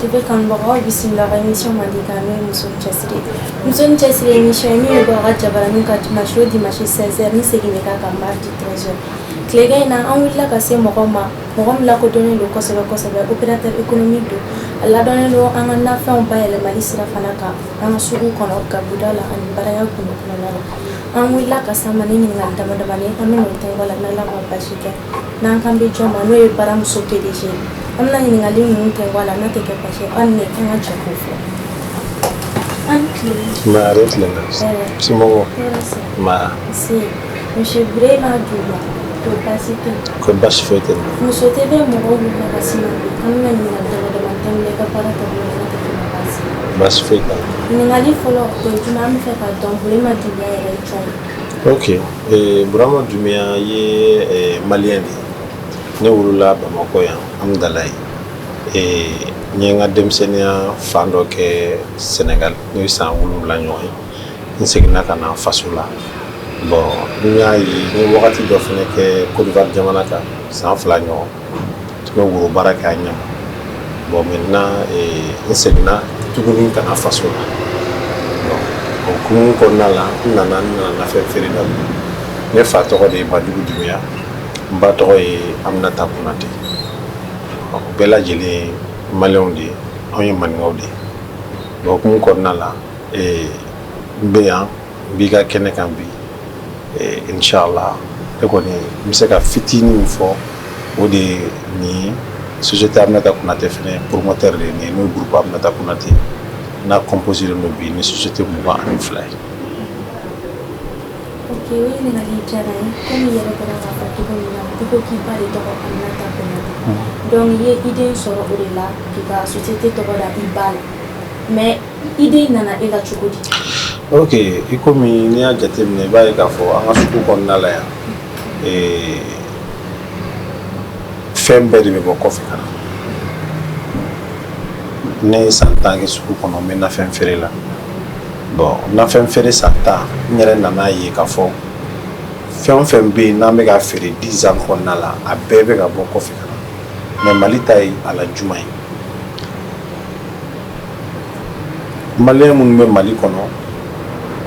TV kanbagaw bisimila ka émission mandikano muso cɛsiri muso cɛsiri émission min bɛ bɔ ka jabaranin ka dimanche au dimanche 16h ni segin bɛ k'a kan mardi 13h tilegan in na an wulila ka se mɔgɔ ma mɔgɔ min lakodɔnnen don kosɛbɛ kosɛbɛ opérateur économique don a ladɔnnen don an ka nafɛnw bayɛlɛmali sira fana kan an ka sugu kɔnɔ gabuda la ani baaraya kɔnɔna la an wulila ka sama ni ɲininkali dama damani an bɛ n'o tɛgɛ la n'ala ma basi kɛ n'an kan bɛ jɔn ma n'o ye baramuso PDG an bɛna ɲininkali ninnu tɛgɛ la n'a tɛ kɛ basi an ni an ka jɛ k'o fɔ an tile Mare tilenga. Simogo. Ma. Si monsieur Brema Duma to basi tɛ Ko basi fete. muso tɛ bɛ mɔgɔw wuli ka sima an bɛna ɲininkali dama dama tɛmɛ ka baara tɛ bolo n'a tɛ kɛ basi Basi fete. ɲininkali fɔlɔ o ye jumɛn an bɛ fɛ ka dɔn Brema Duma yɛrɛ ye jɔn ye Ok. Burama Dumia ye malien de. Ne wulula Bamako yan amdalai. N ye n ka denmisɛnniya fan dɔ kɛ Senegal n'o ye san 7 ɲɔgɔn ye. N seginna ka na faso la. Bon, n y'a ye n ye wagati dɔ fɛnɛ kɛ Côte d'Ivoire jamana kan san 2 ɲɔgɔn. N bɛ woro baara kɛ a ɲɛma. Bon, maintenant n seginna tuguni ka na faso la. Bon, hukumu kɔnɔna la n nana fɛn feere daminɛ. Ne fa tɔgɔ de ye Bajugu Dumia. N ba tɔgɔ ye Aminata Konate. O bɛɛ lajɛlen maliyɛnw de ye anw ye maninkaw de ye. Donc hukumu kɔnɔna la n bɛ yan n b'i ka kɛnɛ kan bi inchallah ne kɔni n bɛ se ka fitinin min fɔ o de ye nin ye société Aminata Konate fɛnɛ promoteur de ye nin ye n'o ye groupe Aminata Konate n'a composé don bi ni société 22 ye. Ok, o ɲininkali diyara n ye komi i yɛrɛ bɔra k'a fɔ cogo min na i ko k'i ba de tɔgɔ Aminata Konate donc i ye idée sɔrɔ o de la k'i ka société tɔgɔ da i ba la mais idée nana e la cogo di? Ok, i komi n'i y'a jateminɛ i b'a ye k'a fɔ an ka sugu kɔnɔna la yan fɛn bɛɛ de bɛ bɔ kɔfɛ ka na. Ne ye san 10 kɛ sugu kɔnɔ n bɛ nafɛn feere la. Bon, nafɛn feere san 10 n yɛrɛ nana ye k'a fɔ fɛn o fɛn bɛ yen n'an bɛ ka feere 10 ans kɔnɔna la a bɛɛ bɛ ka bɔ kɔfɛ ka na mais Mali ta ye a la juma ye. Maliyɛn minnu bɛ Mali kɔnɔ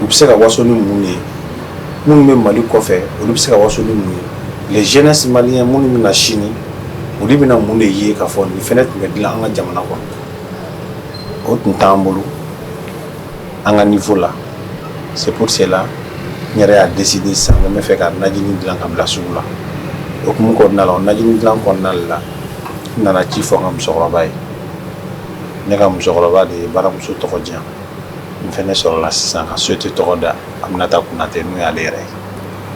u bɛ se ka waso ni mun ye minnu bɛ Mali kɔfɛ olu bɛ se ka waso ni mun ye les jeunesses maliens minnu bɛ na sini olu bɛna mun de ye k'a fɔ nin fɛnɛ tun bɛ dilan an ka jamana kɔnɔ o tun t'an bolo an ka niveau la c'est pour cela n yɛrɛ y'a décidé sisan ko n bɛ fɛ ka najini dilan ka bila sugu la o hukumu kɔnɔna la o najini dilan kɔnɔna la n nana ci fɔ n ka musokɔrɔba ye ne ka musokɔrɔba de ye baramuso tɔgɔ diyan n fɛnɛ sɔrɔla sisan ka société tɔgɔ da Aminata Konate n'o y'ale yɛrɛ ye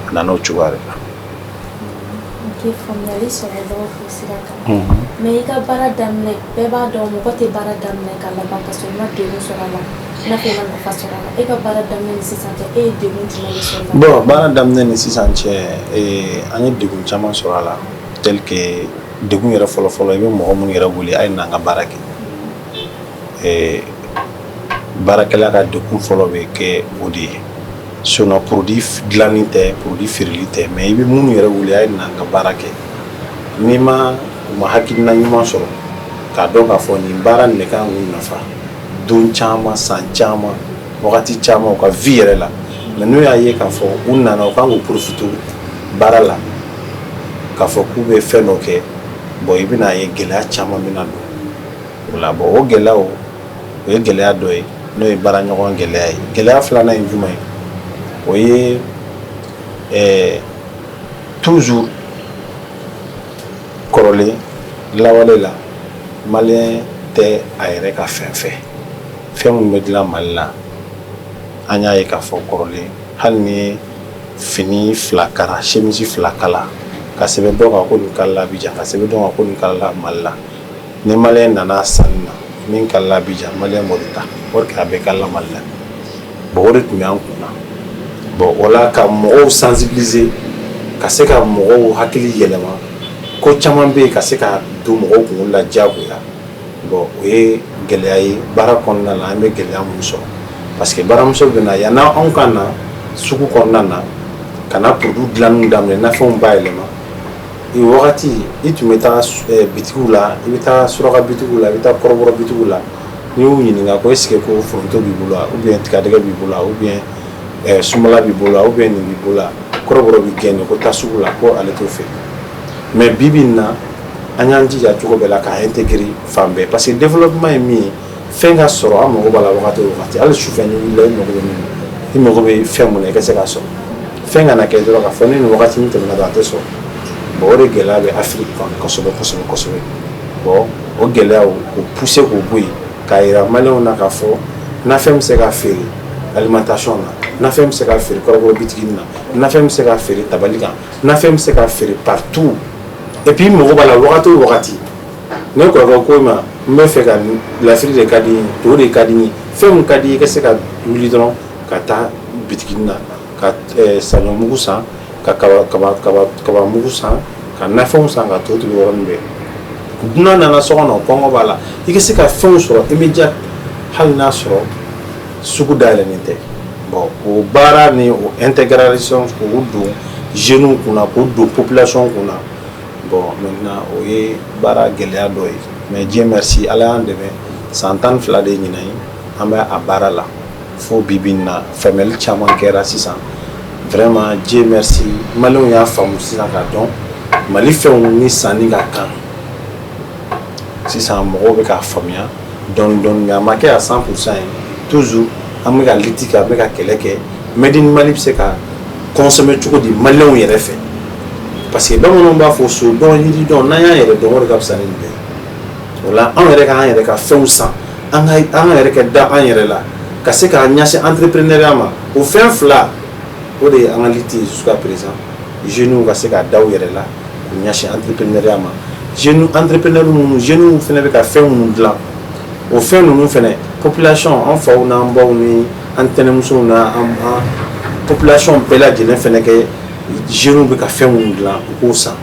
a nana o cogoya de la. Ok, faamuyali sɔrɔla o sira kan mais i ka baara daminɛ bɛɛ b'a dɔn mɔgɔ tɛ baara daminɛ ka laban ka sɔrɔ i ma degun sɔrɔ a la i n'a fɔ i ma nafa sɔrɔ a la e ka baara daminɛ ni sisan cɛ e ye degun jumɛn de sɔrɔ a la? Bon, baara daminɛ ni sisan cɛ an ye degun caman sɔrɔ a la tel que degun yɛrɛ fɔlɔfɔlɔ i bɛ mɔgɔ minnu yɛrɛ wele a ye na an ka baara kɛ. Baarakɛla ka degun fɔlɔ bɛ kɛ o de ye sinon produit dilanni tɛ produit feereli tɛ mais i bɛ minnu yɛrɛ wele a ye na an ka baara kɛ n'i ma u ma hakilina ɲuman sɔrɔ k'a dɔn k'a fɔ nin baara nin de kan k'u nafa don caman san caman wagati caman u ka vie yɛrɛ la mais n'u y'a ye k'a fɔ u nana u kan k'u profiter baara la k'a fɔ k'u bɛ fɛn dɔ kɛ bon i bɛna ye gɛlɛya caman bɛna don o la bon o gɛlɛyaw o ye gɛlɛya dɔ ye n'o ye baara ɲɔgɔn gɛlɛya ye gɛlɛya filanan ye jumɛn ye o ye toujours kɔrɔlen lawale la maliyɛn tɛ a yɛrɛ ka fɛn fɛ fɛn minnu bɛ dilan Mali la an y'a ye k'a fɔ kɔrɔlen hali ni fini 2 kala chemise 2 kala ka sɛbɛn dɔ kan ko nin kalala Abidjan ka sɛbɛn dɔ kan ko nin kalala Mali la ni maliyɛn nana sanni na min kalala Abidjan maliyɛn b'o de ta o de k'a bɛɛ kalala Mali la bon o de tun bɛ an kunna bon o la ka mɔgɔw sensibiliser ka se ka mɔgɔw hakili yɛlɛma ko caman bɛ yen ka se ka don mɔgɔw kunkolo la diyagoya bon o ye gɛlɛya ye baara kɔnɔna la an bɛ gɛlɛya mun sɔrɔ parce que baramuso bɛ na yanni anw ka na sugu kɔnɔna na ka na produit dilanni daminɛ nafɛnw bayɛlɛma i wagati i tun bɛ taa bitigiw la i bɛ taa suraka bitigiw la i bɛ taa kɔrɔbɔrɔ bitigiw la n'i y'u ɲininka ko est-ce que ko foronto b'i bolo ou bien tigadɛgɛ b'i bolo ou bien sumala b'i bolo ou bien nin b'i bolo kɔrɔbɔrɔ b'i gɛn ko taa sugu la ko ale t'o fɛ mais bi bi in na an y'an jija cogo bɛɛ la k'a intégrer fan bɛɛ parce que développement ye min ye fɛn ka sɔrɔ an mago b'a la wagati o wagati hali sufɛ ni wulila i mago bɛ fɛn mun na i ka se k'a sɔrɔ fɛn kana kɛ dɔrɔn k'a fɔ ni nin wagati min tɛmɛna dɔrɔn a tɛ sɔrɔ bon o de gɛlɛya bɛ Afrique kan kosɛbɛ kosɛbɛ kosɛbɛ bon o gɛlɛyaw k'o pousser k'o bɔ yen k'a yira maliyɛnw na k'a fɔ nafɛn bɛ se ka feere alimentation na nafɛn bɛ se ka feere kɔrɔbɔrɔ bitigi na nafɛn bɛ se ka feere tabali kan nafɛn bɛ se ka feere partout et puis mago b'a la wagati o wagati ne kɔrɔkɛ ko ma n bɛ fɛ ka lafiri de ka di n ye to de ka di n ye fɛn min ka di i ka se ka wuli dɔrɔn ka taa bitigi na ka saɲɔ mugu san ka kaba mugu san ka nafɛnw san ka to tobi yɔrɔnin bɛɛ dunan nana so kɔnɔ kɔngɔ b'a la i ka se ka fɛnw sɔrɔ immédiat hali n'a sɔrɔ sugu dayɛlɛnnen tɛ bon o baara ni o intégration k'o don jeunes kunna k'o don population kunna bon maintenant o ye baara gɛlɛya dɔ ye mais Dieu merci Ala y'an dɛmɛ san 12 de ɲinan ye an bɛ a baara la fo bi bi in na faamuyali caman kɛra sisan vraiment Dieu merci maliyɛnw y'a faamu sisan k'a dɔn Mali fɛnw ni sanni ka kan sisan mɔgɔw bɛ k'a faamuya dɔɔni dɔɔni mais a ma kɛ à 100% ye toujours an bɛ ka lutte kɛ an bɛ ka kɛlɛ kɛ Made in Mali bɛ se ka consommer cogo di maliyɛnw yɛrɛ fɛ parce que bamananw b'a fɔ so dɔn yiri dɔn n'an y'an yɛrɛ dɔn o de ka fisa ni nin bɛɛ ye o la anw yɛrɛ k'an yɛrɛ ka fɛnw san an ka yɛrɛ kɛ da an yɛrɛ la ka se k'a ɲɛsin entrepreneuriat ma o fɛn fila o de ye an ka lutte ye jusqu'à présent jeunes ka se ka da u yɛrɛ la k'u ɲɛsin entrepreneuriat ma entrepreneur minnu jeunes fana bɛ ka fɛn minnu dilan o fɛn ninnu fana population an faw n'an baw ni an tɛnɛmusow n'an population bɛɛ lajɛlen fana kɛ jeunes bɛ ka fɛn minnu dilan u k'o san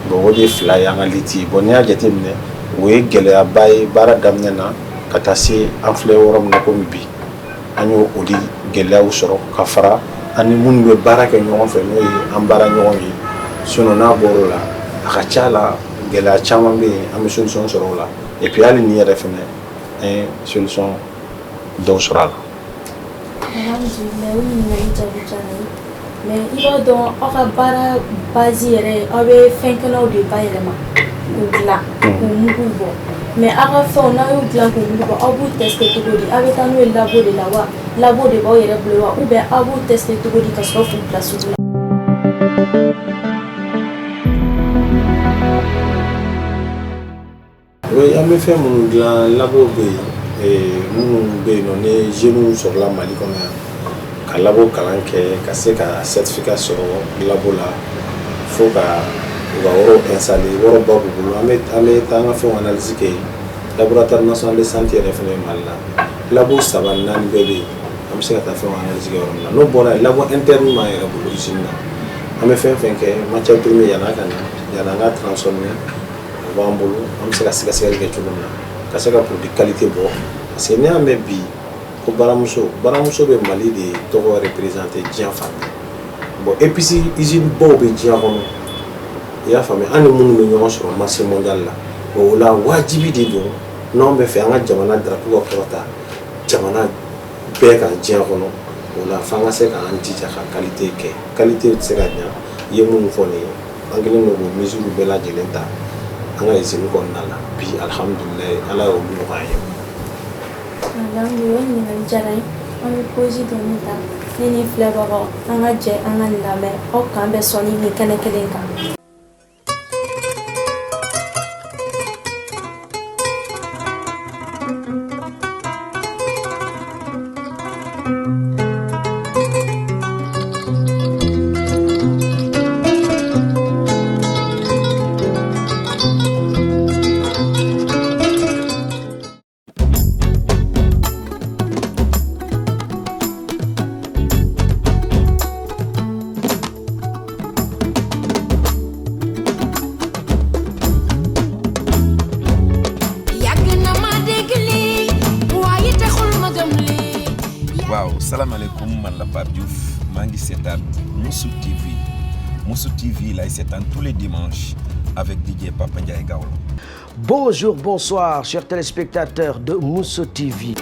bon o de ye fila ye an ka lutte ye bon n'i y'a jateminɛ o ye gɛlɛyaba ye baara daminɛ na ka taa se an filɛ yɔrɔ min na komi bi an y'o o de gɛlɛyaw sɔrɔ ka fara ani minnu bɛ baara kɛ ɲɔgɔn fɛ n'o ye an baara ɲɔgɔn ye sinon n'a bɔr'o la a ka ca la gɛlɛya caman bɛ yen an bɛ solution sɔrɔ o la et puis hali ni yɛrɛ fana an ye solution dɔw sɔrɔ a la. Alhamdulilayi o ɲininkali jaabi diyara n ye mais i b'a dɔn aw ka baara base yɛrɛ aw bɛ fɛnkɛnɛw de bayɛlɛma k'u dilan k'u mugu bɔ mais aw ka fɛnw n'a y'u dilan k'u mugu bɔ aw b'u tester cogo di aw bɛ taa n'u ye labo de la wa labo de b'aw yɛrɛ bolo wa ou bien aw b'u tester cogo di ka sɔrɔ k'u bila sugu la. Oui, an bɛ fɛn minnu dilan labo bɛ yen minnu bɛ yen nɔ ni jeunes sɔrɔla Mali kɔnɔ yan ka labo kalan kɛ ka se ka certificat sɔrɔ labo la fo ka u ka yɔrɔ installer yɔrɔ ba b'u bolo an bɛ taa an ka fɛnw analyse kɛ laboratoire national de santé yɛrɛ fana bɛ Mali la labo 3 4 bɛɛ bɛ yen an bɛ se ka taa fɛnw analyse kɛ yɔrɔ min na n'o bɔra yen labo interne m'an yɛrɛ bolo usine na an bɛ fɛn fɛn kɛ matière première yan'a ka na yan'an ka transformer o b'an bolo an bɛ se ka sɛgɛsɛgɛli kɛ cogo min na ka se ka produit qualité bɔ parce que n'i y'a mɛn bi ko baramuso bɛ Mali de tɔgɔ représenter diɲɛ fan bɛɛ bon épices usine baw bɛ diɲɛ kɔnɔ i y'a faamuya an ni minnu bɛ ɲɔgɔn sɔrɔ marché mondial la bon o la wajibi de don n'anw bɛ fɛ an ka jamana drapeau ka kɔrɔta jamana bɛɛ kan diɲɛ kɔnɔ o la f'an ka se k'an jija ka qualité kɛ qualité tɛ se ka ɲa i ye minnu fɔ nin ye an kɛlen don k'o mesure bɛɛ lajɛlen ta an ka usine kɔnɔna la bi alhamdulilayi ala y'olu nɔgɔya an ye. Alhamdulilayi o ɲininkali diyara n ye an bɛ pause dɔɔni ta ne ni filɛbagaw an ka jɛ an ka nin lamɛn aw k'an bɛ sɔnni nin kɛnɛ kelen kan. Salaamaaleykum man la Pape Diouf maa ngi seetaan Moussou TV Moussou TV là, c'est tous les dimanches avec DJ Papa Ndiaye Gawlo. Bonjour, bonsoir, chers téléspectateurs de Moussou TV.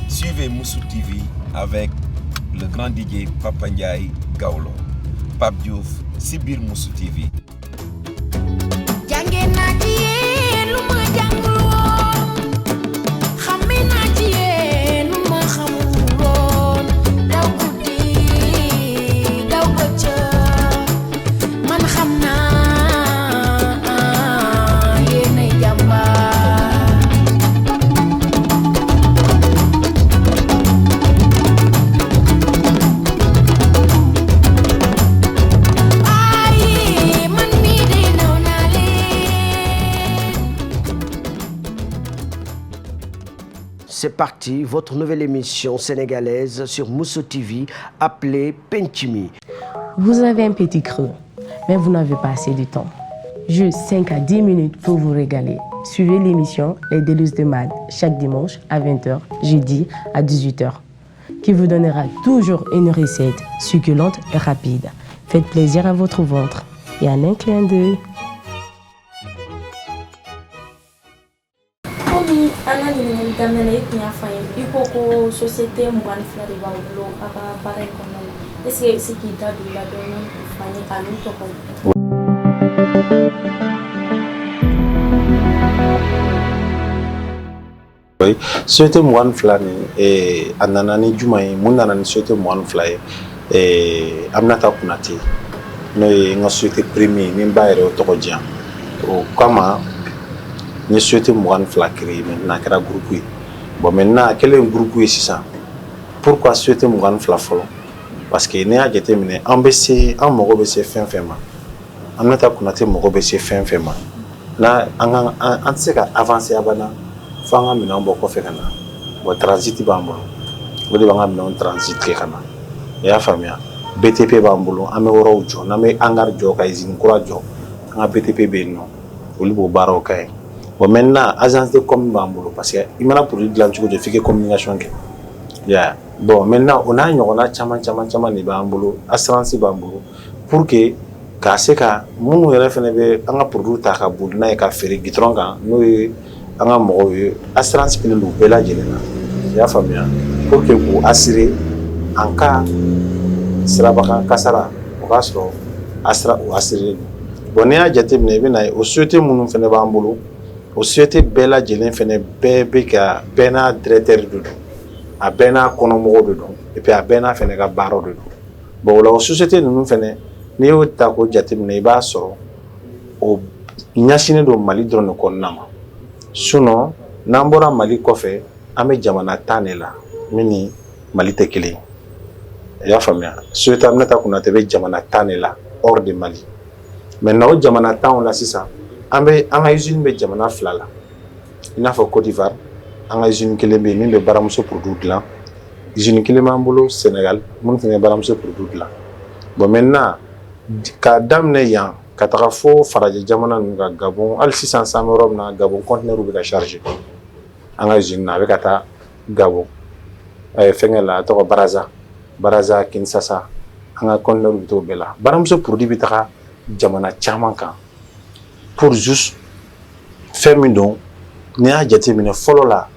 Suivez Moussou TV avec le grand DJ Papa Ndiaye Gawlo. Pape Diouf, Sibir Moussou TV. C'est parti, votre nouvelle émission sénégalaise sur Moussou TV appelée Penchimi. Vous avez un petit creux, mais vous n'avez pas assez de temps. Juste 5 à 10 minutes pour vous régaler. Suivez l'émission Les Délices de Mad chaque dimanche à 20h, jeudi à 18h, qui vous donnera toujours une recette succulente et rapide. Faites plaisir à votre ventre et en un clin d'œil. Ana ni damena ikunya fayin iko ko société mwan flare ba ulo aka pare kono est-ce que qui da du la donne fani kanu to ko oui société mwan flane e anana ni jumai munana ni société mwan flaye e amnata kunati no nga société premier ni bayre to ko diam o kama ni souhaité moi fla créer maintenant créer groupe bon maintenant quel est un groupe ici ça pourquoi souhaiter moi fla follow parce que né a déterminé ambc en mogo bc fin ma amnata kunate mogo bc fin ma na an seka avancer abana fanga mina mboko fe kana bo transit bambo bo de banga mina transit ke kana ya famia btp bambulo ame woro jo na me angar jo ka izin kura jo nga btp be no oli bo baro kay. Bon maintenant agence de com bambulo parce que il m'a pour de l'antico de faire communication que ya bon maintenant on a chama ni bambulo assurance bambulo pour que ka se ka munu yere fene be anga produit ta ka bul na ka fere gitronga no anga mo assurance pile lu bela jelena ya famia pour que vous assurer en cas sera baka kasara o kasro asra ou assurer bon ya jate be na o souhaiter munu fene bambulo o société bela jelen fene bebe ka bena directeur de a bena konomo de et puis a bena fene ka baro de bon la société nous fene ni o ta ko jatimne ba so o nyashine do mali drone ko nama suno nambora mali kofe ame jamana tanela mini mali tekele ya famia société amna ta kuna tebe jamana tanela hors de Mali maintenant o jamana tan la sisa ambe anga usine be jamana flala ina fa Côte d'Ivoire anga usine kelembe min be baramuso produit là usine kelema mbolo Sénégal mun fene baramuso produit là bon maintenant ka damne yan ka taga fo faraje jamana nga Gabon al 600 euros na Gabon conteneur be ka charger anga usine na be kata Gabon fengela to Baraza Kinshasa anga conteneur be to bela baramuso produit bi taga jamana chaman kan pour juste faire midon ni a jate mine follow la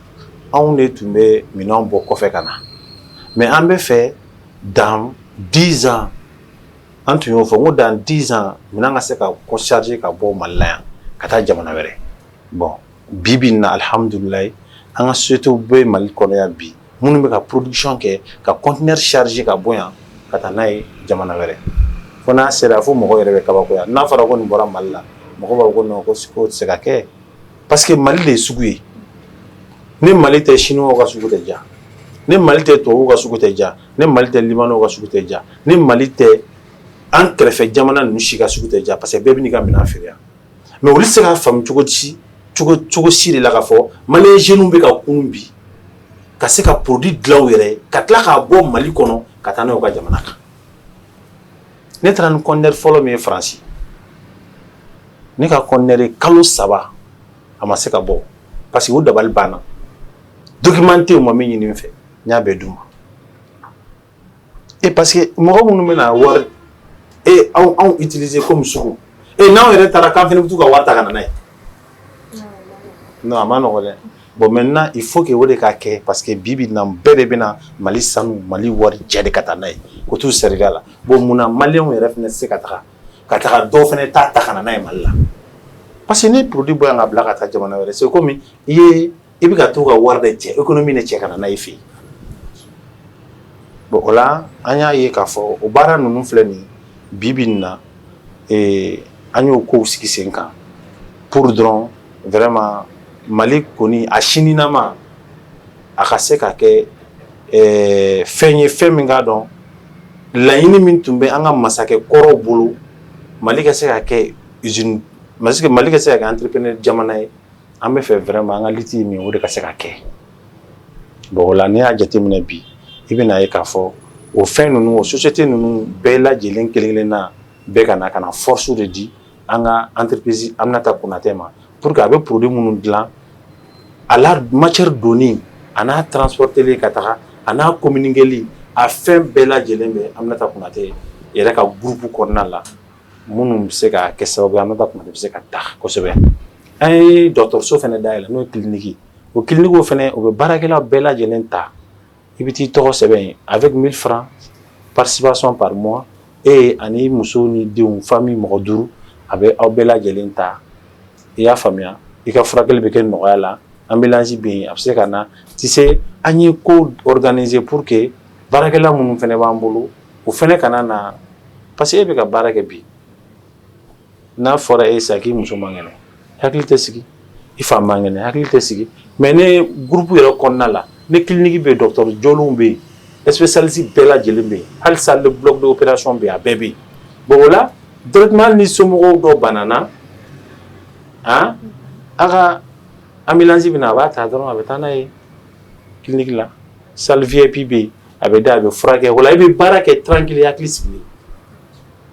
on est tombé minon boko fe kana mais on be fait dans 10 ans entre nous faut dans 10 ans minanga se ka ko charger ka bo malaya kata jamana wéré bon bibina alhamdulillah anga surtout be mal kono ya bi munu be ka production ke ka conteneur charger ka boyan kata nay jamana wéré fona sera fo mo ko yere ka ba ko ya na fara ko ni bora malla mo ko ba ko no ko se ka ke parce que Mali les sougoué ne Mali te chinois ka sougou te ja ne Mali te to ka sougou te ja ne Mali te libanais ka sougou te ja ne Mali te entre fait jamana nu shi ka sougou te ja parce que bébé ni ka mina feria mais oli se ka fam chugo si de la ka fo Mali jeune be ka kumbi ka se ka produit glaw yere ka tla ka bo Mali kono ka tana ka jamana ka ne taara ni conteneur fɔlɔ min ye Faransi ne ka conteneur kalo 3 a ma se ka bɔ parce que o dabali banna documenté o ma min ɲini n fɛ n y'a bɛɛ d'u ma et parce que mɔgɔ minnu bɛna wari anw utiliser comme sugu n'anw yɛrɛ taara k'an fana bɛ t'u ka wari ta ka na n'a ye non a ma nɔgɔ dɛ bon maintenant il faut que o de ka kɛ parce que bi na bɛɛ de bɛna Mali sanu Mali wari jɛ de ka taa n'a ye ko t'u serga la bon munna maliyɛnw yɛrɛ fana tɛ se ka taga dɔw fana ta ka na n'a ye Mali la parce que ni produit bɔ yan ka bila ka taa jamana wɛrɛ c'est comme i bɛ ka t'u ka wari de cɛ économie de cɛ ka na n'a ye fɛ yen bon o la an y'a ye k'a fɔ o baara ninnu filɛ nin bi na an y'o kow sigi sen kan pour dɔrɔn vraiment Mali kɔni a sininama a ka se ka kɛ fɛn ye fɛn min k'a dɔn laɲini min tun bɛ an ka masakɛ kɔrɔw bolo Mali ka se ka kɛ usine Mali ka se ka kɛ entrepreneur jamana ye an bɛ fɛ vraiment an ka liti min o de ka se ka kɛ bon o la n'i y'a jateminɛ bi i bɛna ye k'a fɔ o fɛn ninnu o société ninnu bɛɛ lajɛlen kelen-kelenna bɛɛ ka na force de di an ka entreprise Aminata Konate ma pour que a bɛ produit minnu dilan a la matière donni a n'a transporteli ka taga a n'a communiqueli a fɛn bɛɛ lajɛlen bɛ Aminata Konate yɛrɛ ka groupe kɔnɔna la minnu bɛ se ka kɛ sababu ye Aminata Konate bɛ se ka taa kosɛbɛ an ye dɔgɔtɔrɔso fana dayɛlɛ n'o ye clinique o clinique fana o bɛ baarakɛla bɛɛ lajɛlen ta i bɛ t'i tɔgɔ sɛbɛn avec 1000 francs participation par mois ani muso ni denw famille mɔgɔ 5 a bɛ aw bɛɛ lajɛlen ta i y'a faamuya i ka furakɛli bɛ kɛ nɔgɔya la ambulance bɛ yen a bɛ se ka na tu sais an ye ko organiser pour que baarakɛla minnu fana b'an bolo o fana kana na parce que e bɛ ka baara kɛ bi n'a fɔra e sa k'i muso man kɛnɛ hakili tɛ sigi i fa man kɛnɛ hakili tɛ sigi mais ne groupe yɛrɛ kɔnɔna la ne clinique bɛ docteur jɔlenw bɛ yen spécialiste bɛɛ lajɛlen bɛ yen hali salle de bloc d'opération bɛ yen a bɛɛ bɛ yen bon o la directement ni somɔgɔw dɔ banana a ka ambulance bɛ na a b'a ta dɔrɔn a bɛ taa n'a ye clinique la salle VIP bɛ yen a bɛ da a bɛ furakɛ o la i bɛ baara kɛ tranquille hakili sigilen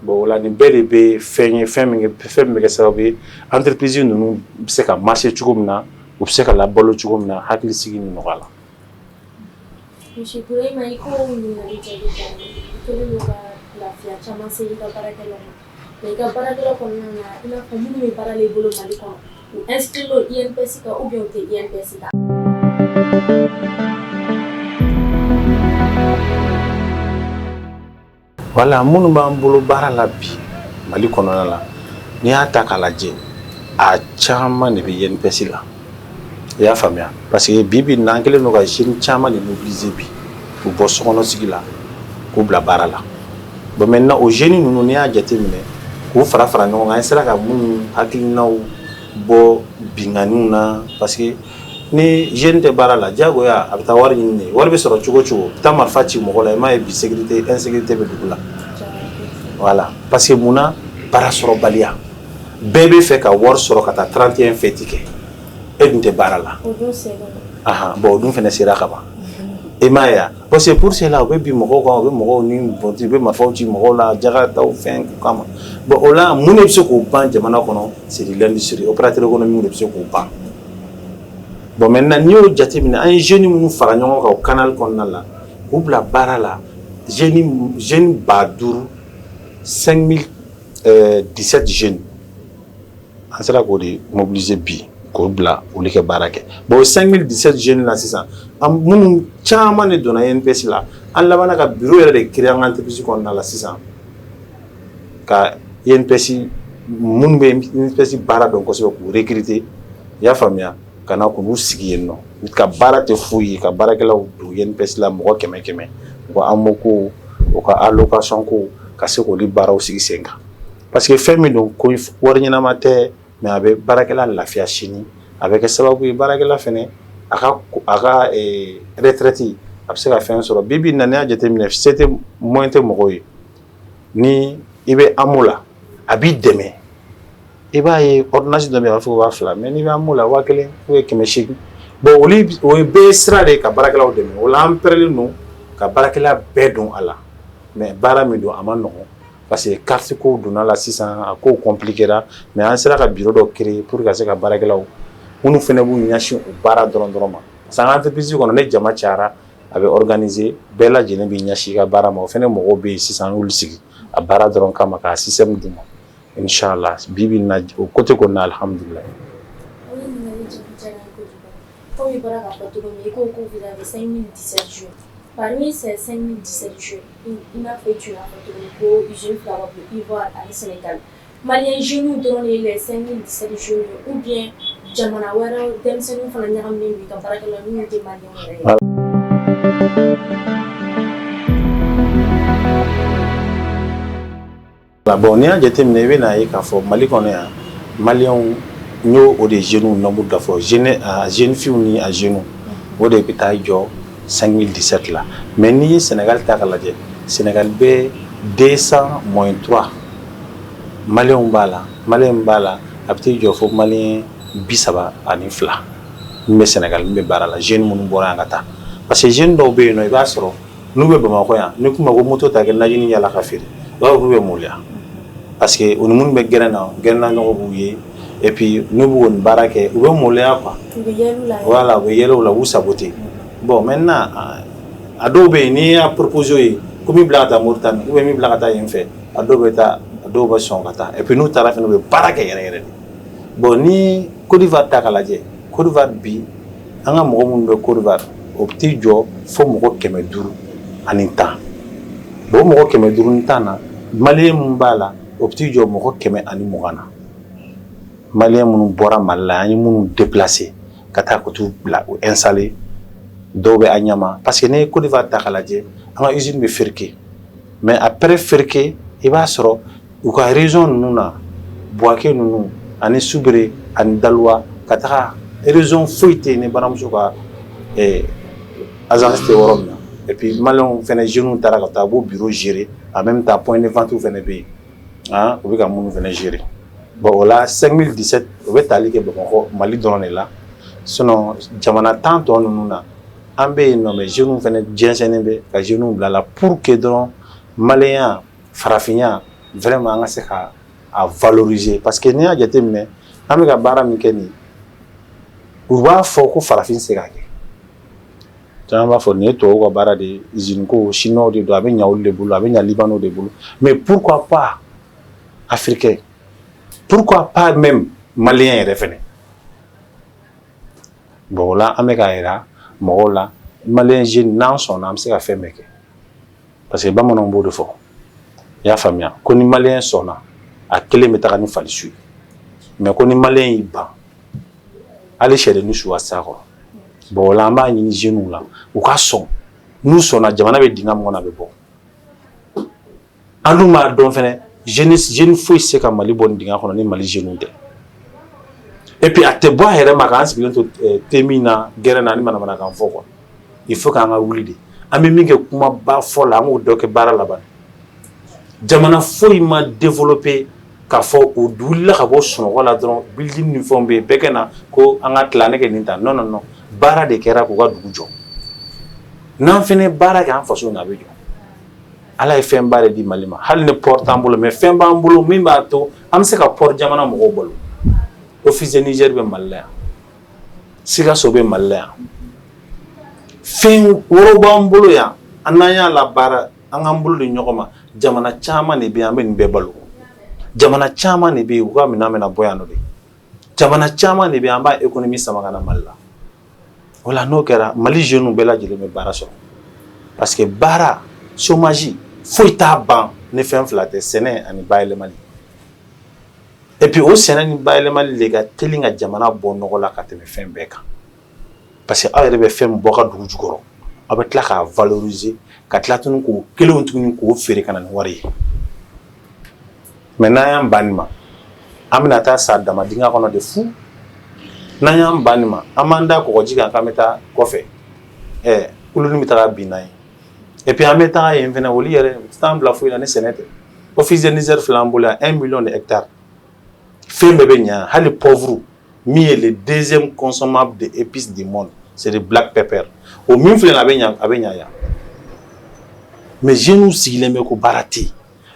bon o la nin bɛɛ de bɛ fɛn ye fɛn min bɛ kɛ sababu ye entreprise ninnu bɛ se ka marcher cogo min na u bɛ se ka labalo cogo min na hakili sigi ni nɔgɔya la. Monsieur Burema, i ko ɲininkali jaabi ka ɲɛ i kɛlen don ka lafiya caman se i ka baarakɛlaw ma mais i ka baarakɛlaw kɔnɔna na i n'a fɔ minnu bɛ baara la i bolo Mali kɔnɔ u inscrit lo INPS kan ou bien u tɛ INPS kan. Voilà minnu b'an bolo baara la bi Mali kɔnɔna la n'i y'a ta k'a lajɛ a caman de bɛ INPS la i y'a faamuya parce que bi n'an kɛlen don ka jeunes caman de mobiliser bi k'u bɔ sokɔnɔ sigi la k'u bila baara la bon maintenant o jeunes ninnu n'i y'a jateminɛ k'u fara ɲɔgɔn kan an sera ka minnu hakilinaw bɔ binganiw na parce que ni jeune tɛ baara la diyagoya a bɛ taa wari ɲini de wari bɛ sɔrɔ cogo cogo taa marifa ci mɔgɔ la i m'a ye bi insécurité bɛ dugu la voilà parce que munna baara sɔrɔbaliya bɛɛ bɛ fɛ ka wari sɔrɔ ka taa 31 fêti kɛ e dun tɛ baara la bon o dun fana sera ka ban e m'a ye parce que pour cela u bɛ bin mɔgɔw kan u bɛ mɔgɔw ni bɔnti u bɛ marifaw ci mɔgɔw la jagataw fɛn kama bon o la mun de bɛ se k'o ban jamana kɔnɔ c'est de l'industrie opérateur économique de bɛ se k'o ban bon maintenant n'i y'o jateminɛ an ye jeunes minnu fara ɲɔgɔn kan o canal kɔnɔna la k'u bila baara la jeunes 5000 5017 jeunes an sera k'o de mobiliser bi k'o bila olu kɛ baara kɛ bon 5017 jeunes la sisan minnu caman de donna INPS la an labanna ka bureau yɛrɛ de créer an ka entreprise kɔnɔna la sisan ka INPS minnu bɛ INPS baara dɔn kosɛbɛ k'u recruter i y'a faamuya ka na k'u sigi yen nɔ ka baara tɛ foyi ye ka baarakɛlaw don INPS la mɔgɔ 100 u ka AMO ko u ka allocation ko ka se k'olu baaraw sigi sen kan parce que fɛn min don ko wari ɲɛnama tɛ mais a bɛ baarakɛla lafiya sini a bɛ kɛ sababu ye baarakɛla fɛnɛ a ka retraite a bɛ se ka fɛn sɔrɔ bi na n'i y'a jateminɛ se tɛ moyen tɛ mɔgɔw ye ni i bɛ AMO la a b'i dɛmɛ i b'a ye ordonnance dɔ bɛ yen a b'a fɔ ko 2000 mais n'i bɛ AMO la 1000 ou 800 bon o ye bɛɛ sira de ye ka baarakɛlaw dɛmɛ o la an pɛrɛlen don ka baarakɛla bɛɛ don a la mais baara min don a ma nɔgɔn parce que carte ko donna la sisan a ko compliquera mais an sera ka bureau dɔ créer pour ka se ka baarakɛlaw minnu fɛnɛ b'u ɲɛsin o baara dɔrɔn ma parce que entreprise kɔnɔ ne jama cayara a bɛ organiser bɛɛ lajɛlen b'i ɲɛsin i ka baara ma o fɛnɛ mɔgɔw bɛ yen sisan n'olu sigi a baara dɔrɔn kama k'a système d'u ma inchallah bibi na o côté kɔnɔ alhamdulillah. Comme il parle à Pato, mais qu'on convie avec 5017 jours. Parmi ces 5017 jours, il a fait tuer à Pato, pour usine flower pour Ivoire à Sénégal. Malien genou dans les 5017 jours, ou bien Jamana Wara, Demsen, ou Fananya Mimi, comme par exemple, nous des Maliens. Bon, ni a jateminɛ i bɛna ye k'a fɔ Mali kɔnɔ yan Maliyɛnw n y'o o de jeunes nombre dɔ fɔ jeune filles ni a jeunes o de bɛ taa jɔ 5017 la mais n'i ye Sénégal ta k'a lajɛ Sénégal bɛ 200 moins 3 Maliyɛnw b'a la a bɛ t'i jɔ fo Maliyɛn 32 min bɛ Sénégal min bɛ baara la jeunes minnu bɔra yan ka taa parce que jeunes dɔw bɛ yen nɔ i b'a sɔrɔ n'u bɛ Bamakɔ yan ni kuma ko moto ta kɛ najini yala ka feere dɔw b'u bɛ mɔliya parce que o ni minnu bɛ gɛrɛn na ɲɔgɔn b'u ye et puis n'u b'o ni baara kɛ u bɛ mɔliya quoi voilà u bɛ yɛlɛ o la u saboter bon maintenant a dɔw bɛ yen n'i y'a proposé o ye ko min bila ka taa Mauritanie ou bien min bila ka taa yen fɛ a dɔw bɛ taa a dɔw bɛ sɔn ka taa et puis n'u taara fɛnɛ u bɛ baara kɛ yɛrɛ yɛrɛ de bon ni Côte d'Ivoire ta k'a lajɛ Côte d'Ivoire bi an ka mɔgɔ minnu bɛ Côte d'Ivoire o bɛ t'i jɔ fo mɔgɔ 510 ani 10 bon mɔgɔ 510 ni 10 na Maliyɛn mun b'a la o bɛ t'i jɔ mɔgɔ 120 na Maliyɛn minnu bɔra Mali la an ye minnu déplacé ka taa ka t'u bila u installé dɔw bɛ an ɲɛma parce que n'i ye Côte d'Ivoire ta k'a lajɛ an ka usine bɛ Ferke mais après Ferke i b'a sɔrɔ u ka région ninnu na Buaké ninnu ani Soubiré ani Daluwa ka taga région foyi tɛ yen ni banamuso ka agence tɛ yɔrɔ min na et puis Maliyɛnw fɛnɛ jeunes taara ka taa u b'o bureau gérer en même temps point de vente fɛnɛ bɛ yen u bɛ ka minnu fɛnɛ gérer bon o la 5017 o bɛ tali kɛ Bamakɔ Mali dɔrɔn de la sinon jamana 10 tɔ ninnu na an bɛ yen nɔ mais jeunes fɛnɛ jɛnsɛnnen bɛ ka jeunes bila la pour que dɔrɔn Maliyɛnya farafinya vraiment an ka se ka a valoriser parce que n'i y'a jateminɛ an bɛ ka baara min kɛ nin u b'a fɔ ko farafin tɛ se k'a kɛ caman b'a fɔ nin ye tubabuw ka baara de ye usine ko chinois de don a bɛ ɲɛ olu de bolo a bɛ ɲɛ Libanɛw de bolo mais pourquoi pas africain pourquoi pas même Maliyɛn yɛrɛ fɛnɛ bon o la an bɛ k'a yira mɔgɔw la Maliyɛn jeune n'an sɔnna an bɛ se ka fɛn bɛɛ kɛ parce que bamananw b'o de fɔ i y'a faamuya ko ni Maliyɛn sɔnna a kelen bɛ taga ni falisiw ye mais ko ni Maliyɛn y'i ban hali sɛdennin su ka s'a kɔrɔ bon o la an b'a ɲini jeunes la u ka sɔn n'u sɔnna jamana bɛ dingɛ min kɔnɔ a bɛ bɔ an dun b'a dɔn fɛnɛ jeune foyi se ka Mali bɔ nin dingɛ kɔnɔ ni Mali jeunes tɛ et puis a tɛ bɔ a yɛrɛ ma k'an sigilen to thème na gɛrɛn na ni manamanakan fɔ quoi il faut k'an ka wuli de an bɛ min kɛ kumaba fɔ la an k'o dɔ kɛ baara laban jamana foyi ma développer k'a fɔ o wulila ka bɔ sunɔgɔ la dɔrɔn building ni fɛnw bɛ yen bɛɛ kɛ na ko an ka tila ne kɛ nin ta non non non baara de kɛra k'u ka dugu jɔ n'an fɛnɛ baara kɛ an faso na a bɛ jɔ Ala ye fɛnba de di Mali ma hali ni port t'an bolo mais fɛn b'an bolo min b'a to an bɛ se ka port jamana mɔgɔw bolo officier Niger bɛ Mali la yan Sikaso bɛ Mali la yan fɛn wɛrɛw b'an bolo yan an n'an y'a labaara an k'an bolo di ɲɔgɔn ma jamana caman de bɛ yen an bɛ nin bɛɛ balo jamana caman de bɛ yen u ka minɛn bɛna bɔ yan nɔ de jamana caman de bɛ yen an b'a économie sama ka na Mali la o la n'o kɛra Mali jeunes bɛɛ lajɛlen bɛ baara sɔrɔ parce que baara chômage foyi t'a ban ni fɛn fila tɛ sɛnɛ ani bayɛlɛmali et puis o sɛnɛ ni bayɛlɛmali de ka teli ka jamana bɔ nɔgɔ la ka tɛmɛ fɛn bɛɛ kan parce que aw yɛrɛ bɛ fɛn min bɔ ka dugu jukɔrɔ aw bɛ tila k'a valoriser ka tila tuguni k'o kelenw tuguni k'o feere ka na ni wari ye mais n'an y'an ban nin ma an bɛna taa sa dama dingɛ kɔnɔ de fu n'an y'an ban nin ma an b'an da kɔgɔji kan k'an bɛ taa kɔfɛ kuluni bɛ taga bin n'an ye et puis an bɛ taga yen fɛnɛ olu yɛrɛ t'an bila foyi la ni sɛnɛ tɛ officier Niger filɛ an bolo yan 1 million de hectares fɛn bɛɛ bɛ ɲɛ hali pauvre min ye le deuxième consommable de épices du monde c'est le black pepper o min filɛ a bɛ ɲa yan mais jeunes sigilen bɛ ko baara tɛ yen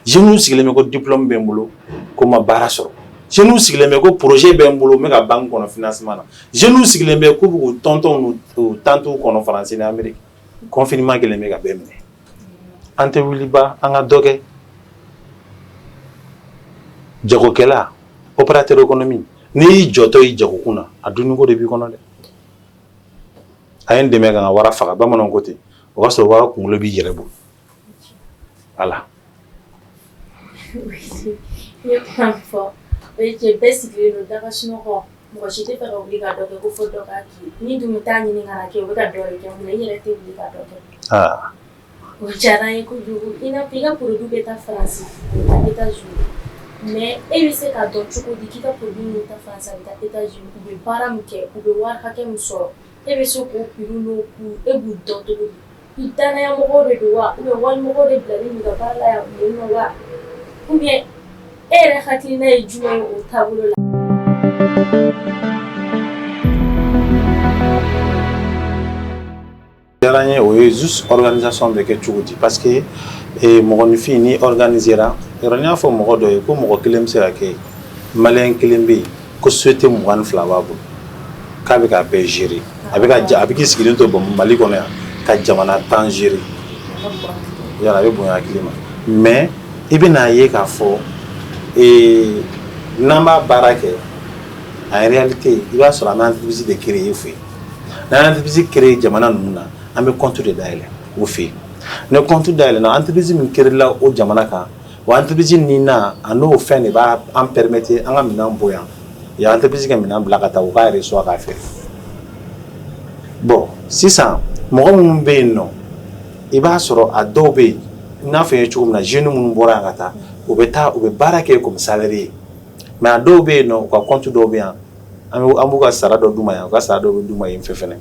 jeunes sigilen bɛ ko diplôme bɛ n bolo ko ma baara sɔrɔ jeunes sigilen bɛ ko projet bɛ n bolo n bɛ ka banque kɔnɔ financement na jeunes sigilen bɛ ko b'u tonton n'u tantes kɔnɔ France ni Amérique confinement kelen bɛ ka bɛɛ minɛ an tɛ wiliba an ka dɔ kɛ jagokɛla opérateur économique n'i y'i jɔtɔ i jagokun na a dunniko de b'i kɔnɔ dɛ a ye n dɛmɛ ka n ka wara faga bamananw ko ten o b'a sɔrɔ wara kunkolo b'i yɛrɛ bolo voilà. Ne kuma fɔ cɛ bɛɛ sigilen don daga sunɔgɔ mɔgɔ si tɛ fɛ ka wuli ka dɔ kɛ ko fɔ dɔ k'a k'i ni dun bɛ taa ɲini ka na kɛ o bɛ ka dɔ de kɛ mun na i yɛrɛ tɛ wuli ka dɔ kɛ o diyara n ye kojugu i n'a fɔ i ka produit bɛ taa Faransi a bɛ taa États-Unis mais e bɛ se k'a dɔn cogo di k'i ka produit bɛ taa Faransi a bɛ taa États-Unis u bɛ baara min kɛ u bɛ wari hakɛ min sɔrɔ e bɛ se k'o prix n'o coût e b'u dɔn cogo di i danaya mɔgɔw de don wa ou bien walimɔgɔw de bilalen don ka baara la yan u yen nɔ wa ou bien e yɛrɛ hakilina ye jumɛn ye o taabolo la. diyara n ye o ye juste organisation bɛ kɛ cogo di parce que mɔgɔninfin ni organisera yɔrɔ n y'a fɔ mɔgɔ dɔ ye ko mɔgɔ kelen bɛ se ka kɛ maliyɛn kelen bɛ yen ko société 22 b'a bolo k'a bɛ k'a bɛɛ gérer a bɛ k'i sigilen to Mali kɔnɔ yan ka jamana 10 gérer yala a bɛ bonya hakili ma mais i bɛ n'a ye k'a fɔ n'an b'a baara kɛ en réalité i b'a sɔrɔ an bɛ entreprise de créer fɛ yen n'an entreprise créer jamana ninnu na an bɛ compte de dayɛlɛ o fɛ yen ni compte dayɛlɛna entreprise min créera o jamana kan wa entreprise nin na a n'o fɛn de b'a an permettre an ka minɛn bɔ yan ya entreprise ka minɛn bila ka taa u k'a reçoit k'a feere bon sisan mɔgɔ minnu bɛ yen nɔ i b'a sɔrɔ a dɔw bɛ yen i n'a fɔ n ye cogo min na jeunes minnu bɔra yan ka taa u bɛ baara kɛ comme salarié mais a dɔw bɛ yen nɔ u ka compte dɔw bɛ yan an b'u ka sara dɔ d'u ma yan u ka sara dɔ bɛ d'u ma yen fɛ fɛnɛ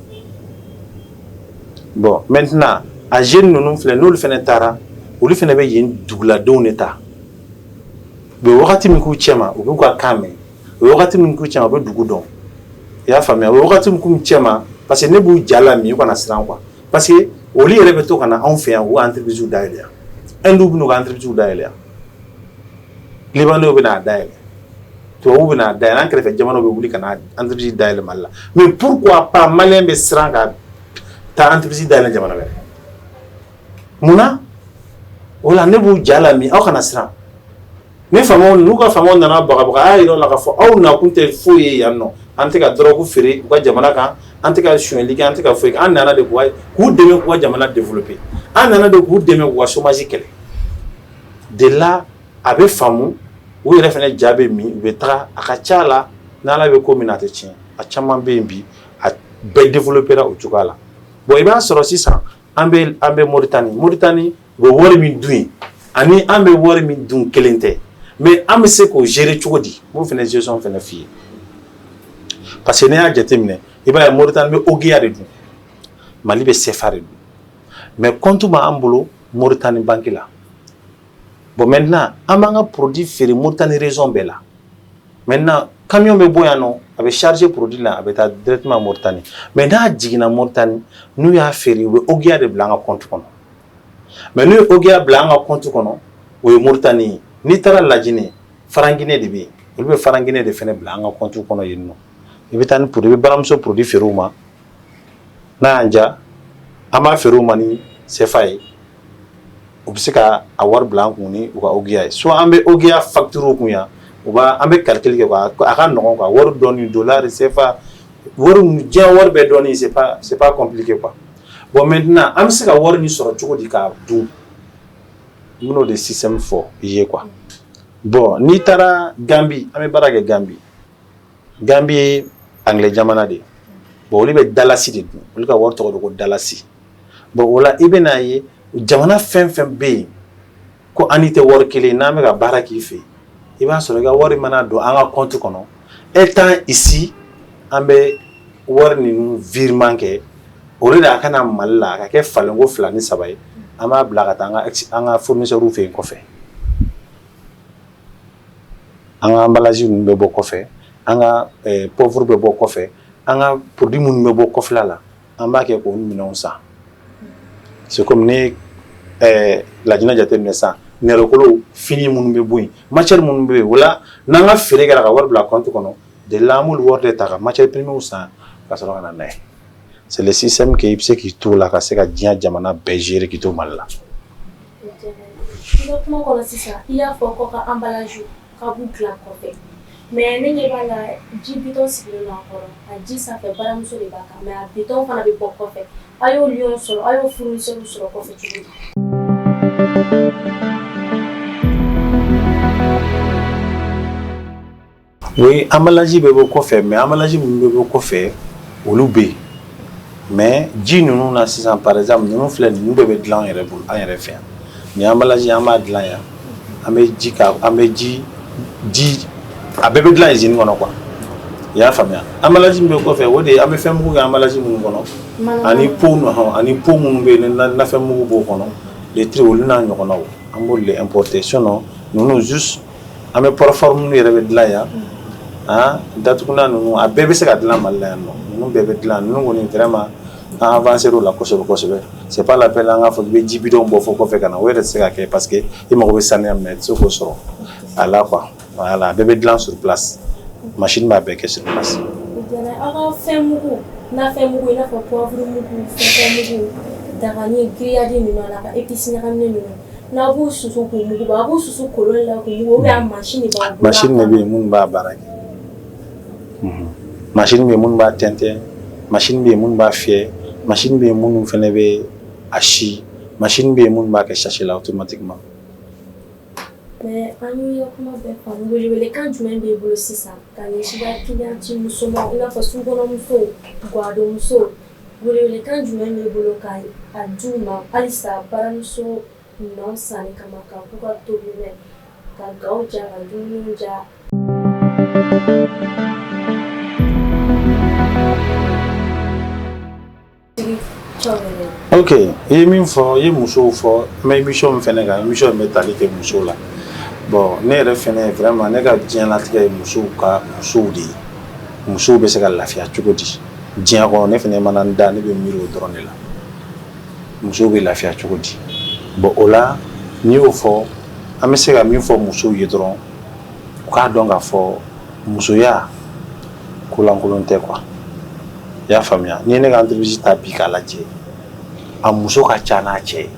bon maintenant a jeunes ninnu filɛ n'olu fɛnɛ taara olu fɛnɛ bɛ yen duguladenw de ta u bɛ wagati min k'u cɛ ma u b'u ka kan mɛn u bɛ wagati min k'u cɛ ma u bɛ dugu dɔn i y'a faamuya u bɛ wagati min k'u cɛ ma parce que ne b'u ja la min u kana siran quoi parce que olu yɛrɛ bɛ to ka na anw fɛ yan u ka entreprise dayɛlɛ yan Hindu bɛ n'u ka entreprise dayɛlɛ yan Libanɛw bɛ n'a dayɛlɛ tubabuw bɛ n'a dayɛlɛ an kɛrɛfɛ jamanaw bɛ wuli ka na entreprise dayɛlɛ Mali la mais pourquoi pas maliyɛn bɛ siran ka taa entreprise dayɛlɛ jamana wɛrɛ munna o la ne b'u ja la min aw kana siran ne faamaw n'u ka faamaw nana bagabaga a y'a yira u la k'a fɔ aw nakun tɛ foyi ye yan nɔ an tɛ ka dɔrɔgu feere u ka jamana kan an tɛ ka sonyɛli kɛ an tɛ ka foyi kɛ an nana de k'u dɛmɛ k'u ka jamana développer an nana de k'u dɛmɛ k'u ka chômage kɛlɛ de là a bɛ faamu u yɛrɛ fɛnɛ ja bɛ min u bɛ taga a ka ca la n'Ala bɛ ko min na a tɛ tiɲɛ a caman bɛ yen bi a bɛɛ développera o cogoya la bon i b'a sɔrɔ sisan an bɛ Mauritanie u bɛ wari min dun yen ani an bɛ wari min dun kelen tɛ mais an bɛ se k'o gérer cogo di n b'o fɛnɛ gestion fɛnɛ f'i ye parce que n'i y'a jateminɛ i b'a ye Mauritanie bɛ OGA de dun Mali bɛ CFA de dun mais compte b'an bolo Mauritanie banque la bon maintenant an b'an ka produit feere Mauritanie région bɛɛ la maintenant camion bɛ bɔ yan nɔ a bɛ charger produit la a bɛ taa directement Mauritanie mais n'a jiginna Mauritanie n'u y'a feere u bɛ OGA de bila an ka compte kɔnɔ mais n'u ye OGA bila an ka compte kɔnɔ o ye Mauritanie ye n'i taara Lajinɛ Faranginɛ de bɛ yen olu bɛ Faranginɛ de fɛnɛ bila an ka compte kɔnɔ yen nɔ i bɛ taa ni produit i bɛ baramuso produit feere u ma n'a y'an ja an b'a feere u ma ni CFA ye u bɛ se ka a wari bila an kun ni u ka OGA ye soit an bɛ OGA facture u kun yan an bɛ calcul kɛ a ka nɔgɔn quoi wari dɔɔni dollar CFA wari diɲɛ wari bɛɛ dɔɔni c'est pas compliqué quoi bon maintenant an bɛ se ka wari min sɔrɔ cogo di k'a dun n bɛn'o de système fɔ i ye quoi bon n'i taara Gambie an bɛ baara kɛ Gambie ye anglais jamana de ye bon olu bɛ dalasi de dun olu ka wari tɔgɔ de ko dalasi bon o la i bɛ n'a ye jamana fɛn fɛn bɛ yen ko an tɛ wari kelen n'an bɛ ka baara k'i fɛ i b'a sɔrɔ i ka wari mana don an ka compte kɔnɔ étant ici an bɛ wari ninnu virement kɛ o de a kana Mali la a ka kɛ falenko 2 ni 3 ye an b'a bila ka taa an ka fournisseur fɛ yen kɔfɛ an ka emballage ninnu bɛ bɔ kɔfɛ an ka pauvre bɛ bɔ kɔfɛ an ka produit minnu bɛ bɔ kɔfɛla la an b'a kɛ k'o minɛnw san c'est comme ne Lajinɛ jateminɛ sisan nɛrɛkolo fini minnu bɛ bɔ yen matière minnu bɛ yen o la n'an ka feere kɛra ka wari bila compte kɔnɔ de la an b'olu wari de ta ka matière première san ka sɔrɔ ka na n'a ye c'est le système que i bɛ se k'i to la ka se ka diɲɛ jamana bɛɛ gérer k'i to Mali la. I ka kuma kɔnɔ sisan i y'a fɔ ko ka emballage ka b'u dilan kɔfɛ mais ne ɲɛ b'a la ji bitɔn sigilen don a kɔrɔ a ji sanfɛ baramuso de b'a kan mais a bitɔn fana bɛ bɔ kɔfɛ a y'o lion sɔrɔ a y'o fournisseur sɔrɔ kɔfɛ cogo di. Oui, emballage bɛ bɔ kɔfɛ mais emballage minnu bɛ bɔ kɔfɛ olu bɛ yen mais ji ninnu na sisan par exemple ninnu filɛ ninnu bɛɛ bɛ dilan an yɛrɛ bolo an yɛrɛ fɛ yan ni emballage an b'a dilan yan an bɛ ji ka an bɛ ji a bɛɛ bɛ dilan usine kɔnɔ quoi i y'a faamuya emballage min bɛ kɔfɛ o de an bɛ fɛn mugu kɛ emballage minnu kɔnɔ ani pot minnu bɛ yen ni nafɛn mugu b'o kɔnɔ les tri olu n'a ɲɔgɔnnaw an b'olu de importer sinon ninnu juste an bɛ port-forme minnu yɛrɛ bɛ dilan yan datugunan ninnu a bɛɛ bɛ se ka dilan Mali la yan nɔ ninnu bɛɛ bɛ dilan ninnu kɔni vraiment an avancé o la kosɛbɛ kosɛbɛ c'est pas la peine an k'a fɔ k'i bɛ ji bidon bɔ fo kɔfɛ ka na o yɛrɛ tɛ se ka kɛ parce que i mago bɛ saniya mais i tɛ se k'o sɔrɔ a la quoi voilà a bɛɛ bɛ dilan sur place machine b'a bɛɛ kɛ sur place. Aw ka fɛn mugu nafɛn mugu i n'a fɔ poivre mugu fɛn mugu dagani grillade ninnu a ka épices ɲagaminen ninnu n'a b'u susu k'u mugu bɔ a b'u susu kolon la k'u mugu ou bien machine de b'a bolo. Machine de bɛ yen minnu b'a baara kɛ. Machine bɛ yen minnu b'a tɛntɛn machine bɛ yen minnu b'a fiyɛ machine bɛ yen minnu fana bɛ a si machine bɛ yen minnu b'a kɛ sachet la automatiquement. Mais an y'u ka kuma bɛɛ faamu welekan jumɛn b'e bolo sisan ka ɲɛsin i ka client musoman i n'a fɔ sukɔnɔmusow gwadonmusow welekan jumɛn b'e bolo ka a d'u ma halisa baramuso minɛnw sanni kama ka k'u ka tobili ka gaw ja ka dumuniw ja. Ok, i ye min fɔ i ye musow fɔ n bɛ émission min fɛnɛ kan émission in bɛ tali kɛ musow la bon ne yɛrɛ fɛnɛ vraiment ne ka diɲɛlatigɛ ye musow de ye musow bɛ se ka lafiya cogo di diɲɛ kɔnɔ ne fɛnɛ mana n da ne bɛ miiri o dɔrɔn de la musow bɛ lafiya cogo di bon o la n'i y'o fɔ an bɛ se ka min fɔ musow ye dɔrɔn u k'a dɔn k'a fɔ musoya kolankolon tɛ quoi i y'a faamuya n'i ye ne ka entreprise ta bi k'a lajɛ a muso ka ca n'a cɛ ye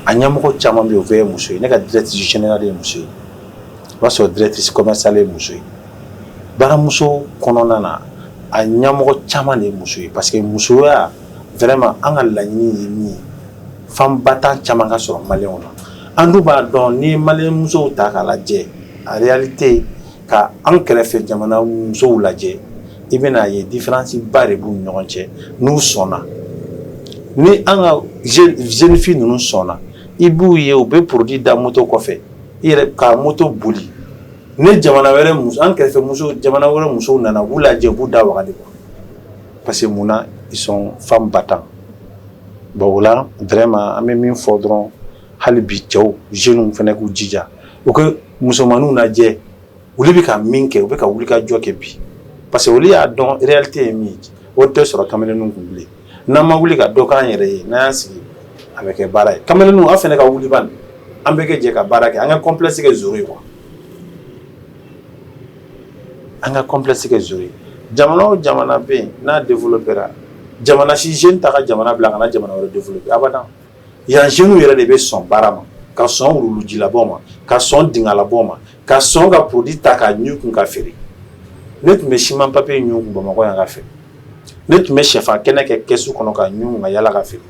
a ɲɛmɔgɔ caman bɛ yen o bɛɛ ye muso ye ne ka directrice générale ye muso ye o b'a sɔrɔ directrice commerciale ye muso ye baramuso kɔnɔna na a ɲɛmɔgɔ caman de ye muso ye parce que musoya vraiment an ka laɲini ye min ye femme battant caman ka sɔrɔ maliyɛnw na an dun b'a dɔn ni maliyɛn musow ta k'a lajɛ en réalité ka an kɛrɛfɛ jamana musow lajɛ i bɛna ye différence ba de b'u ni ɲɔgɔn cɛ n'u sɔnna ni an ka jeune fille ninnu sɔnna i b'u ye u bɛ produit da moto kɔfɛ i yɛrɛ ka moto boli ni jamana wɛrɛ muso an kɛrɛfɛ muso jamana wɛrɛ musow nana u b'u lajɛ u b'u da waga de parce que munna ils sont femmes battantes bon o la vraiment an bɛ min fɔ dɔrɔn hali bi cɛw jeunes fana k'u jija u ka musomaninw lajɛ olu bɛ ka min kɛ u bɛ ka wulikajɔ kɛ bi parce que olu y'a dɔn réalité ye min ye o tɛ sɔrɔ kamaleninw kun bilen n'an ma wuli ka dɔ k'an yɛrɛ ye n'an y'an sigi a bɛ kɛ baara ye kamaleninw aw fana ka wuli bani an bɛ kɛ jɛ ka baara kɛ an ka complexe kɛ zoro ye quoi an ka complexe kɛ zoro ye jamana o jamana bɛ yen n'a développera jamana si jeune ta ka jamana bila ka na jamana wɛrɛ développer abadan yan jeunes yɛrɛ de bɛ sɔn baara ma ka sɔn wulujilabɔ ma ka sɔn dingalabɔ ma ka sɔn ka produit ta ka ɲu kun ka feere ne tun bɛ ciment papier ɲu kun Bamakɔ yan ka feere ne tun bɛ sɛfan kɛnɛ kɛ kɛsu kɔnɔ ka ɲu kun ka yala ka feere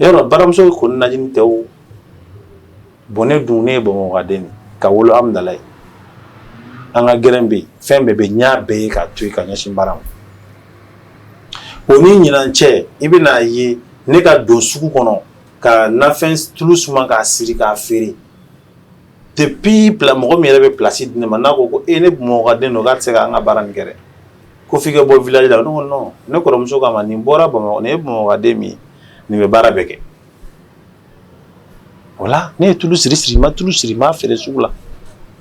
yɔrɔ baramuso kɔni najini tɛ o bon ne dun ne ye Bamakɔkaden de ka wolo Amudalayi an ka gɛrɛn bɛ yen fɛn bɛɛ bɛ yen n y'a bɛɛ ye ka to yen ka ɲɛsin baara ma o ni ɲinan cɛ i bɛna ye ne ka don sugu kɔnɔ ka nafɛn tulu suma k'a siri k'a feere depuis mɔgɔ min yɛrɛ bɛ place di ne ma n'a ko ko ne Bamakɔkaden don k'a tɛ se ka an ka baara nin kɛ dɛ ko f'i ka bɔ village la ne ko non ne kɔrɔmuso k'a ma nin bɔra Bamakɔ nin ye Bamakɔkaden min ye nin bɛ baara bɛɛ kɛ voilà ne ye tulu siri n ma tulu siri n b'a feere sugu la n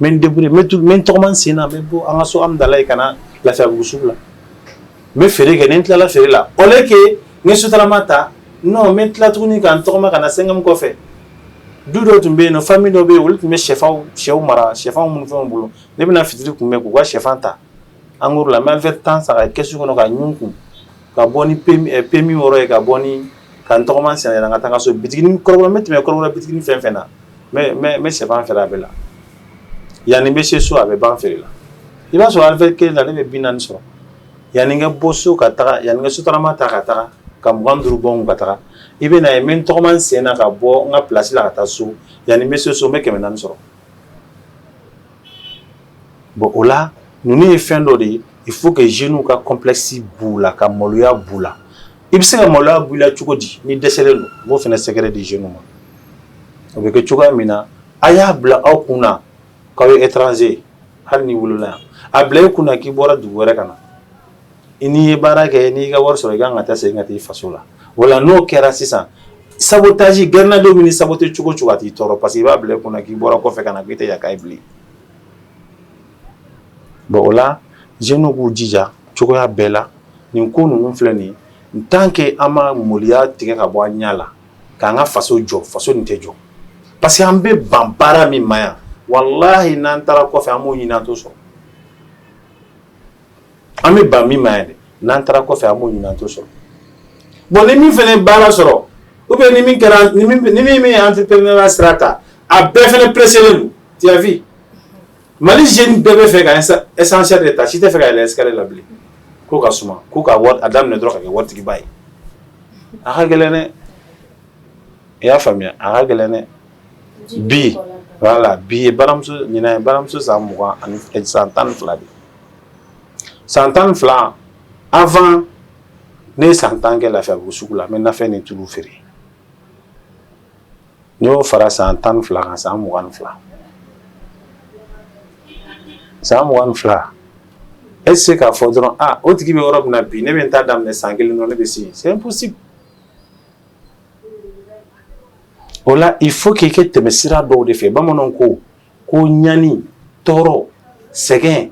bɛ n débrouiller n bɛ n tɔgɔma n sen na n bɛ bɔ an ka so Amudalayi ka na Lafiyabugu sugu la n bɛ feere kɛ ni n tilala feere la au lieu que n ye sotarama ta non n bɛ tila tuguni ka n tɔgɔma ka na Sɛngɛmu kɔfɛ du dɔ tun bɛ yen nɔ famille dɔ bɛ yen olu tun bɛ sɛw mara sɛfan minnu fɛnw bolo ne bɛna fitiri kun bɛ k'u ka sɛfan ta engrais la n bɛ tan san ka kɛsu kɔnɔ ka ɲun kun ka bɔ ni pemi wɔɔrɔ ye ka bɔ ni ka n tɔgɔma sɛnɛ yɛrɛ n ka taa n ka so bitigini kɔrɔbɔrɔ n bɛ tɛmɛ kɔrɔbɔrɔ bitigini fɛn fɛn na n bɛ sɛfan feere a bɛɛ la yanni n bɛ se so a bɛ ban feere la i b'a sɔrɔ alifɛri kelen na ne bɛ 40 sɔrɔ yanni n ka bɔ so ka taga yanni n ka sotarama ta ka taga ka 25 bɔ n ka taga i bɛ na ye n bɛ n tɔgɔma sen na ka bɔ n ka place la ka taa so yanni n bɛ se so n bɛ 400 sɔrɔ bon o la ninnu ye fɛn dɔ de ye il faut que jeunes ka complexe b'u la ka maloya b'u la i bɛ se ka maloya b'u la cogo di ni dɛsɛlen don n b'o fana secret di jeunes ma o bɛ kɛ cogoya min na a y'a bila aw kun na k'aw ye étranger hali ni wolola yan a bila i kun na k'i bɔra dugu wɛrɛ ka na i n'i ye baara kɛ n'i ka wari sɔrɔ i kan ka taa segin ka taa i faso la wala n'o kɛra sisan sabotage gɛrɛnnadenw bɛ ni saboter cogo o cogo a t'i tɔɔrɔ parce que i b'a bila i kun na k'i bɔra kɔfɛ ka na k'i tɛ yafa bilen bon o la jeunes k'u jija cogoya bɛɛ la nin ko ninnu filɛ nin ye tant que an ma maloya tigɛ ka bɔ an ɲɛ la k'an ka faso jɔ faso nin tɛ jɔ parce que an bɛ ban baara min ma yan walahi n'an taara kɔfɛ an b'o ɲini an t'o sɔrɔ an bɛ ban min ma yan dɛ n'an taara kɔfɛ an b'o ɲini an t'o sɔrɔ bon ni min fana ye baara sɔrɔ ou bien ni min kɛra ni min ye entrepreneur sira ta a bɛɛ fana pressé don tu as vu Mali jeune bɛɛ bɛ fɛ ka essentiel de ta si tɛ fɛ ka yɛlɛ escalier la bilen ko ka suma ko ka wari a daminɛ dɔrɔn ka kɛ waritigiba ye a ka gɛlɛn dɛ i y'a faamuya a ka gɛlɛn dɛ bi voilà bi ye baramuso ɲinan ye baramuso san 20 ani san 12 de san 12 avant ne ye san 10 kɛ Lafiyabugu sugu la n bɛ nafɛn ni tulu feere n'i y'o fara san 12 kan san 22 san 22 e tɛ se k'a fɔ dɔrɔn o tigi bɛ yɔrɔ min na bi ne bɛ n ta daminɛ san 1 dɔrɔn ne bɛ se yen c'est impossible o la il faut k'i kɛ tɛmɛsira dɔw de fɛ bamananw ko ɲani tɔɔrɔ sɛgɛn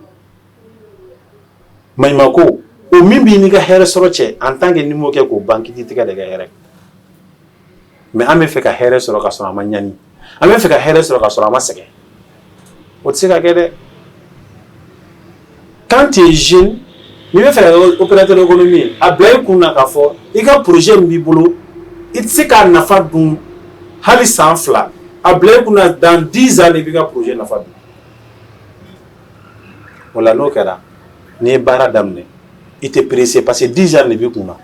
maɲumako o min b'i n'i ka hɛrɛ sɔrɔ cɛ en tant que n'i m'o kɛ k'o ban k'i t'i tɛgɛ de kɛ hɛrɛ mais an bɛ fɛ ka hɛrɛ sɔrɔ ka sɔrɔ a ma ɲani an bɛ fɛ ka hɛrɛ sɔrɔ ka sɔrɔ a ma sɛgɛn o tɛ se ka kɛ dɛ quand tu es jeune n'i bɛ fɛ ka kɛ opérateur économique a bila i kun na k'a fɔ i ka projet min b'i bolo i tɛ se k'a nafa dun hali san 2 a bila i kun na dans 10 ans i b'i ka projet nafa dun o la n'o kɛra n'i ye baara daminɛ i tɛ pressé parce que 10 ans de b'i kun na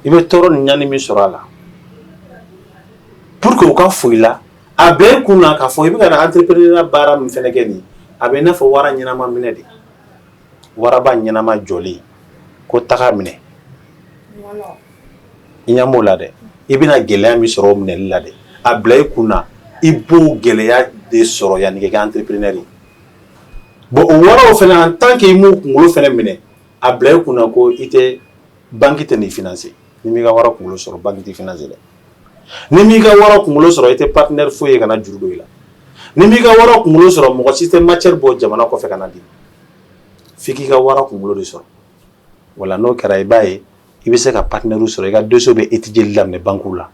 i bɛ tɔɔrɔ ni ɲani min sɔrɔ a la pour que u ka foyi la a bila i kun na k'a fɔ i bɛ ka na entrepreneur baara min fɛnɛ kɛ nin a bɛ i n'a fɔ wara ɲɛnama minɛ de waraba ɲɛnama jɔlen ko taga minɛ i ɲɛ m'o la dɛ i bɛna gɛlɛya min sɔrɔ o minɛli la dɛ a bila i kun na i b'o gɛlɛya de sɔrɔ yanni k'i kɛ entrepreneur ye bon o waraw fɛnɛ en tant que i m'o kunkolo fɛnɛ minɛ a bila i kun na ko i tɛ banque tɛ n'i financer ni m'i ka wara kunkolo sɔrɔ banque t'i financer dɛ ni m'i ka wara kunkolo sɔrɔ i tɛ partenaire foyi ye kana juru don i la ni m'i ka wara kunkolo sɔrɔ mɔgɔ si tɛ matière bɔ jamana kɔfɛ kana di f'i k'i ka wara kunkolo de sɔrɔ wala n'o kɛra i b'a ye i bɛ se ka partenaire sɔrɔ i ka dossier bɛ étudier daminɛ banque la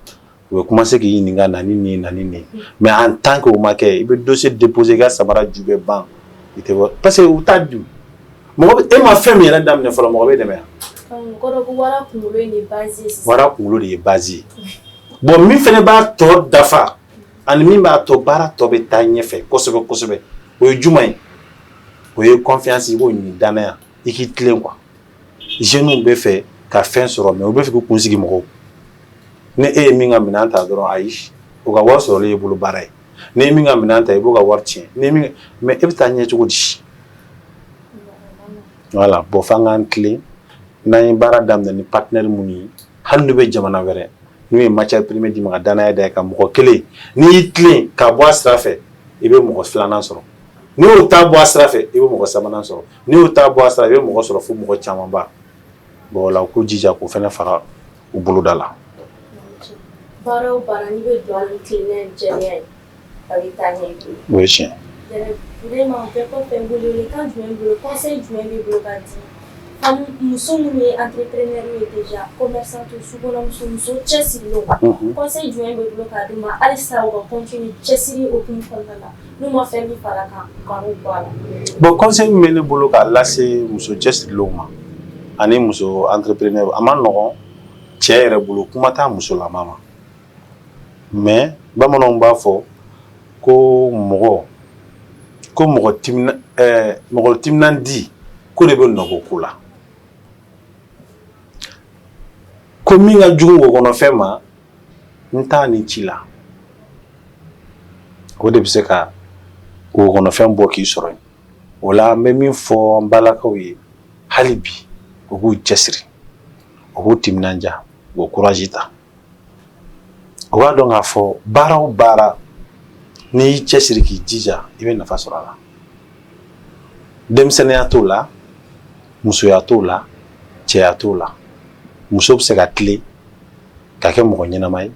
u bɛ commencer k'i ɲininka nani nin mais en tant que o ma kɛ i bɛ dossier déposer i ka samara ju bɛ ban i tɛ bɔ parce que u t'a dun mɔgɔ e ma fɛn min yɛrɛ daminɛ fɔlɔ mɔgɔ bɛ dɛmɛ yan wara kunkolo de ye base ye wara kunkolo de ye base ye bon min fɛnɛ b'a tɔ dafa ani min b'a tɔ baara tɔ bɛ taa ɲɛfɛ kosɛbɛ kosɛbɛ o ye jumɛn ye o ye confiance i b'o ɲini danaya i k'i tilen quoi jeunes bɛ fɛ ka fɛn sɔrɔ mais u bɛ fɛ k'u kun sigi mɔgɔw ni e ye min ka minɛn ta dɔrɔn ayi o ka wari sɔrɔlen y'i bolo baara ye ni ye min ka minɛn ta i b'o ka wari tiɲɛ ni min mais e bɛ taa ɲɛ cogo di voilà bon f'an k'an tilen n'an ye baara daminɛ ni partenaire minnu ye hali n'u bɛ jamana wɛrɛ n'u ye matière première di ma ka danaya da ka mɔgɔ kelen n'i y'i tilen ka bɔ a sira fɛ i bɛ mɔgɔ filanan sɔrɔ n'i y'o ta bɔ a sira fɛ i bɛ mɔgɔ sabanan sɔrɔ n'i y'o ta bɔ a sira i bɛ mɔgɔ sɔrɔ fo mɔgɔ camanba bon o la u k'u jija k'u fɛnɛ fara u boloda la. baara o baara n'i bɛ don a ni tilenna jɛlenya ye a bɛ taa ɲɛ i bolo. o ye tiɲɛ. vraiment bɛɛ kɔfɛ n bolo kan jumɛn bolo conseil jumɛn b'i bolo ka di muso minnu ye entrepreneur ye déjà commerçant to sukɔnɔ muso cɛsirilenw conseil jumɛn bɛ bolo k'a d'u ma halisa u ka continuer cɛsiri hokumu kɔnɔna la n'u ma fɛn min fara kan u ka n'u bɔ a la. Bon conseil min bɛ ne bolo k'a lase muso cɛsirilenw ma ani muso entrepreneur a ma nɔgɔn cɛ yɛrɛ bolo kuma t'a musolama ma mais bamananw b'a fɔ ko mɔgɔ timinandi ko de bɛ nɔgɔ ko la ko min ka jugu wo kɔnɔfɛn ma n t'a ni ci la o de bɛ se ka wo kɔnɔfɛn bɔ k'i sɔrɔ yen o la n bɛ min fɔ an balakaw ye hali bi u k'u cɛsiri u k'u timinanja u k'u courage ta o b'a dɔn k'a fɔ baara o baara n'i y'i cɛsiri k'i jija i bɛ nafa sɔrɔ a la denmisɛnninya t'o la musoya t'o la cɛya t'o la muso bɛ se ka tile ka kɛ mɔgɔ ɲɛnama ye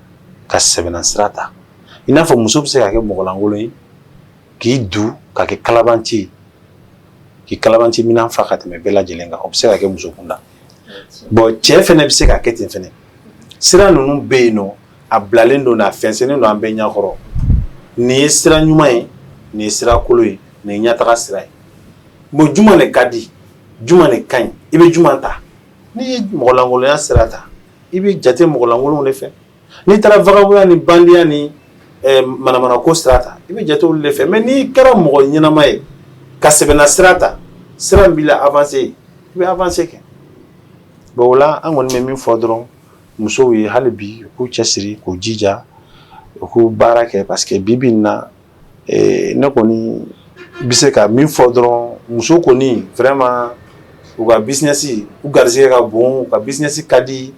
ka sɛbɛnna sira ta i n'a fɔ muso bɛ se ka kɛ mɔgɔ lankolon ye k'i du ka kɛ kalabanci ye k'i kalabanci minan fa ka tɛmɛ bɛɛ lajɛlen kan o bɛ se ka kɛ muso kunda bon cɛ fɛnɛ bɛ se ka kɛ ten fɛnɛ sira ninnu bɛ yen nɔ a bilalen don n'a fɛnsɛnnen don an bɛɛ ɲɛkɔrɔ nin ye sira ɲuman ye nin ye sira kolon ye nin ye ɲɛtaga sira ye bon juma de ka di juma de ka ɲi i bɛ juma ta n'i ye mɔgɔ lankolonya sira ta i bɛ jate mɔgɔ lankolonw de fɛ n'i taara vagabondya ni bandiya ni manamanako sira ta i bɛ jate olu de fɛ mais n'i kɛra mɔgɔ ɲɛnama ye ka sɛbɛnna sira ta sira min b'i la avancer i bɛ avancer kɛ bon o la an kɔni bɛ min fɔ dɔrɔn musow ye hali bi u k'u cɛsiri k'u jija u k'u baara kɛ parce que bi bi in na ne kɔni bɛ se ka min fɔ dɔrɔn muso kɔni vraiment u ka business u garisɛgɛ ka bon u ka business ka di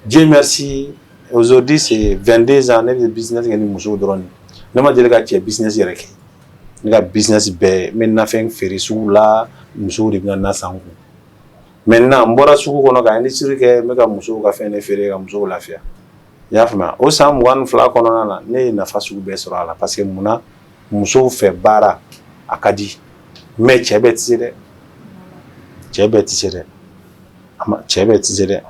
Dieu merci aujourd'hui c'est 22 ans ne bɛ business kɛ ni musow dɔrɔn de ne ma deli ka cɛ business yɛrɛ kɛ ne ka business bɛɛ n bɛ nafɛn feere sugu la musow de bɛ na na san kun maintenant n bɔra sugu kɔnɔ ka industrie kɛ n bɛ ka musow ka fɛn de feere ka musow lafiya i y'a faamuya o san 22 kɔnɔna na ne ye nafa sugu bɛɛ sɔrɔ a la parce que munna musow fɛ baara a ka di mais cɛ bɛɛ tɛ se dɛ cɛ bɛɛ tɛ se dɛ cɛ bɛɛ tɛ se dɛ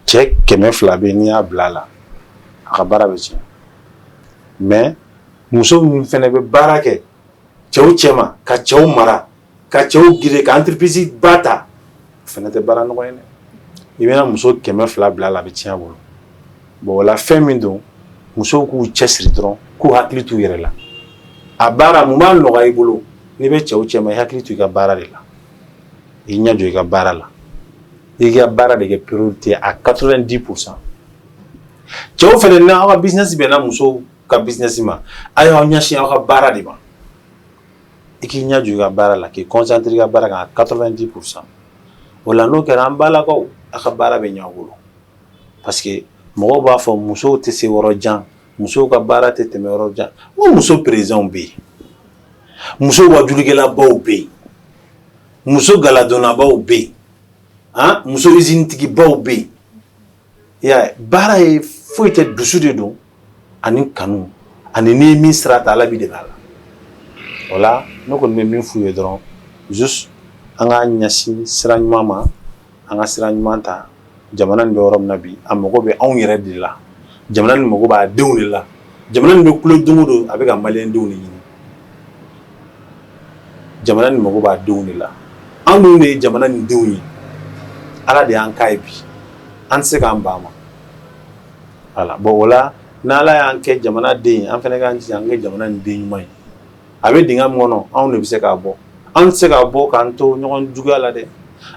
cɛ 200 bɛ n'i y'a bila a la a ka baara bɛ tiɲɛ mais muso min fɛnɛ bɛ baara kɛ cɛw cɛma ka cɛw mara ka cɛw gire ka entreprise ba ta o fɛnɛ tɛ baara nɔgɔ ye dɛ i bɛna muso 200 bila a la a bɛ tiɲɛ a bolo bon o la fɛn min don musow k'u cɛsiri dɔrɔn k'u hakili t'u yɛrɛ la a baara mun b'a nɔgɔya i bolo n'i bɛ cɛw cɛma i hakili to i ka baara de la i ɲɛ jɔ i ka baara la i ka baara de kɛ priorité à 90%. cɛw fɛnɛ na aw ka business bɛnna musow ka business ma a y'aw ɲɛsin aw ka baara de ma i k'i ɲɛ jɔ i ka baara la k'i concentrer i ka baara kan à 90%. o la n'o kɛra an balakaw a ka baara bɛ ɲɛ aw bolo parce que mɔgɔw b'a fɔ musow tɛ se yɔrɔ jan musow ka baara tɛ tɛmɛ yɔrɔ jan o muso présidents bɛ yen muso wajulikɛlabaw bɛ yen muso galadonnabaw bɛ yen muso usine-tigibaw bɛ yen i y'a ye baara ye foyi tɛ dusu de don ani kanu ani n'i ye min sira ta ala b'i dɛmɛ a la o la ne kɔni bɛ min f'u ye dɔrɔn juste an ka ɲɛsin sira ɲuman ma an ka sira ɲuman ta jamana nin bɛ yɔrɔ min na bi a mago bɛ anw yɛrɛ de la jamana nin mago b'a denw de la jamana nin bɛ kulo don o don a bɛ ka maliyɛn denw de ɲini jamana nin mago b'a denw de la an dun de ye jamana nin denw ye ala de y'an k'a ye bi an tɛ se k'an ban ma voilà bon o la n'ala y'an kɛ jamana den ye an fana k'an jija an kɛ jamana nin den ɲuman ye a bɛ dingɛ min kɔnɔ anw de bɛ se k'a bɔ an tɛ se k'a bɔ k'an to ɲɔgɔn juguya la dɛ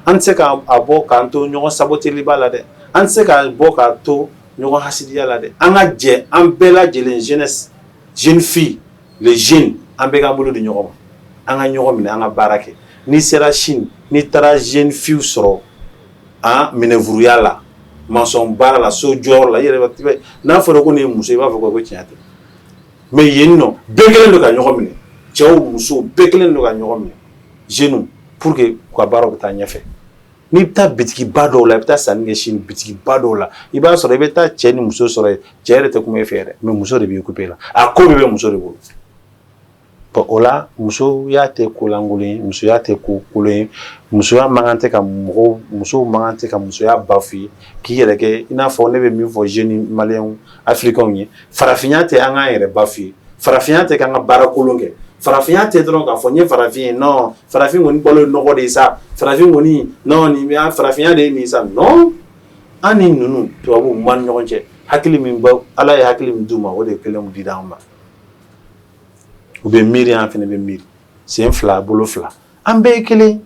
an tɛ se k'a bɔ k'an to ɲɔgɔn saboteliba la dɛ an tɛ se k'a bɔ k'a to ɲɔgɔn hasidiya la dɛ an ka jɛ an bɛɛ lajɛlen jeunesse jeune fille les jeunes an bɛɛ k'an bolo di ɲɔgɔn ma an ka ɲɔgɔn minɛ an ka baara kɛ n'i sera Chine n'i taara jeune fille sɔrɔ minɛnfuruya la maçon baara la so jɔyɔrɔ la i yɛrɛ bɛ n'a fɔra ko nin ye muso i b'a fɔ ko tiɲɛ tɛ mais yen nɔ bɛɛ kelen don ka ɲɔgɔn minɛ cɛw musow bɛɛ kelen don ka ɲɔgɔn minɛ jeunes pour que u ka baaraw bɛ taa ɲɛfɛ n'i bɛ taa bitikiba dɔw la i bɛ taa sanni kɛ Chine bitikiba dɔw la i b'a sɔrɔ i bɛ taa cɛ ni muso sɔrɔ yen cɛ yɛrɛ tɛ kuma e fɛ yɛrɛ mais muso de b'i occupé la a ko bɛɛ bɛ muso de bolo o la muso y'a tɛ ko lankolon ye musoya tɛ ko kolon ye musoya man kan tɛ ka musow man kan tɛ ka musoya bafu ye k'i yɛrɛ kɛ i n'a fɔ ne bɛ min fɔ jeunes maliyɛnw africains ye farafinya tɛ an k'an yɛrɛ bafu ye farafinya tɛ k'an ka baara kolon kɛ farafinya tɛ dɔrɔn k'a fɔ n ye farafin ye non farafin kɔni balo ye nɔgɔ de ye sa farafin kɔni non nin farafinya de ye nin sa non an ni ninnu tubabuw man ni ɲɔgɔn cɛ hakili min ba ala ye hakili min d'u ma o de ye kelen di d'an ma u bɛ miiri an fana bɛ miiri sen fila bolo fila an bɛɛ ye kelen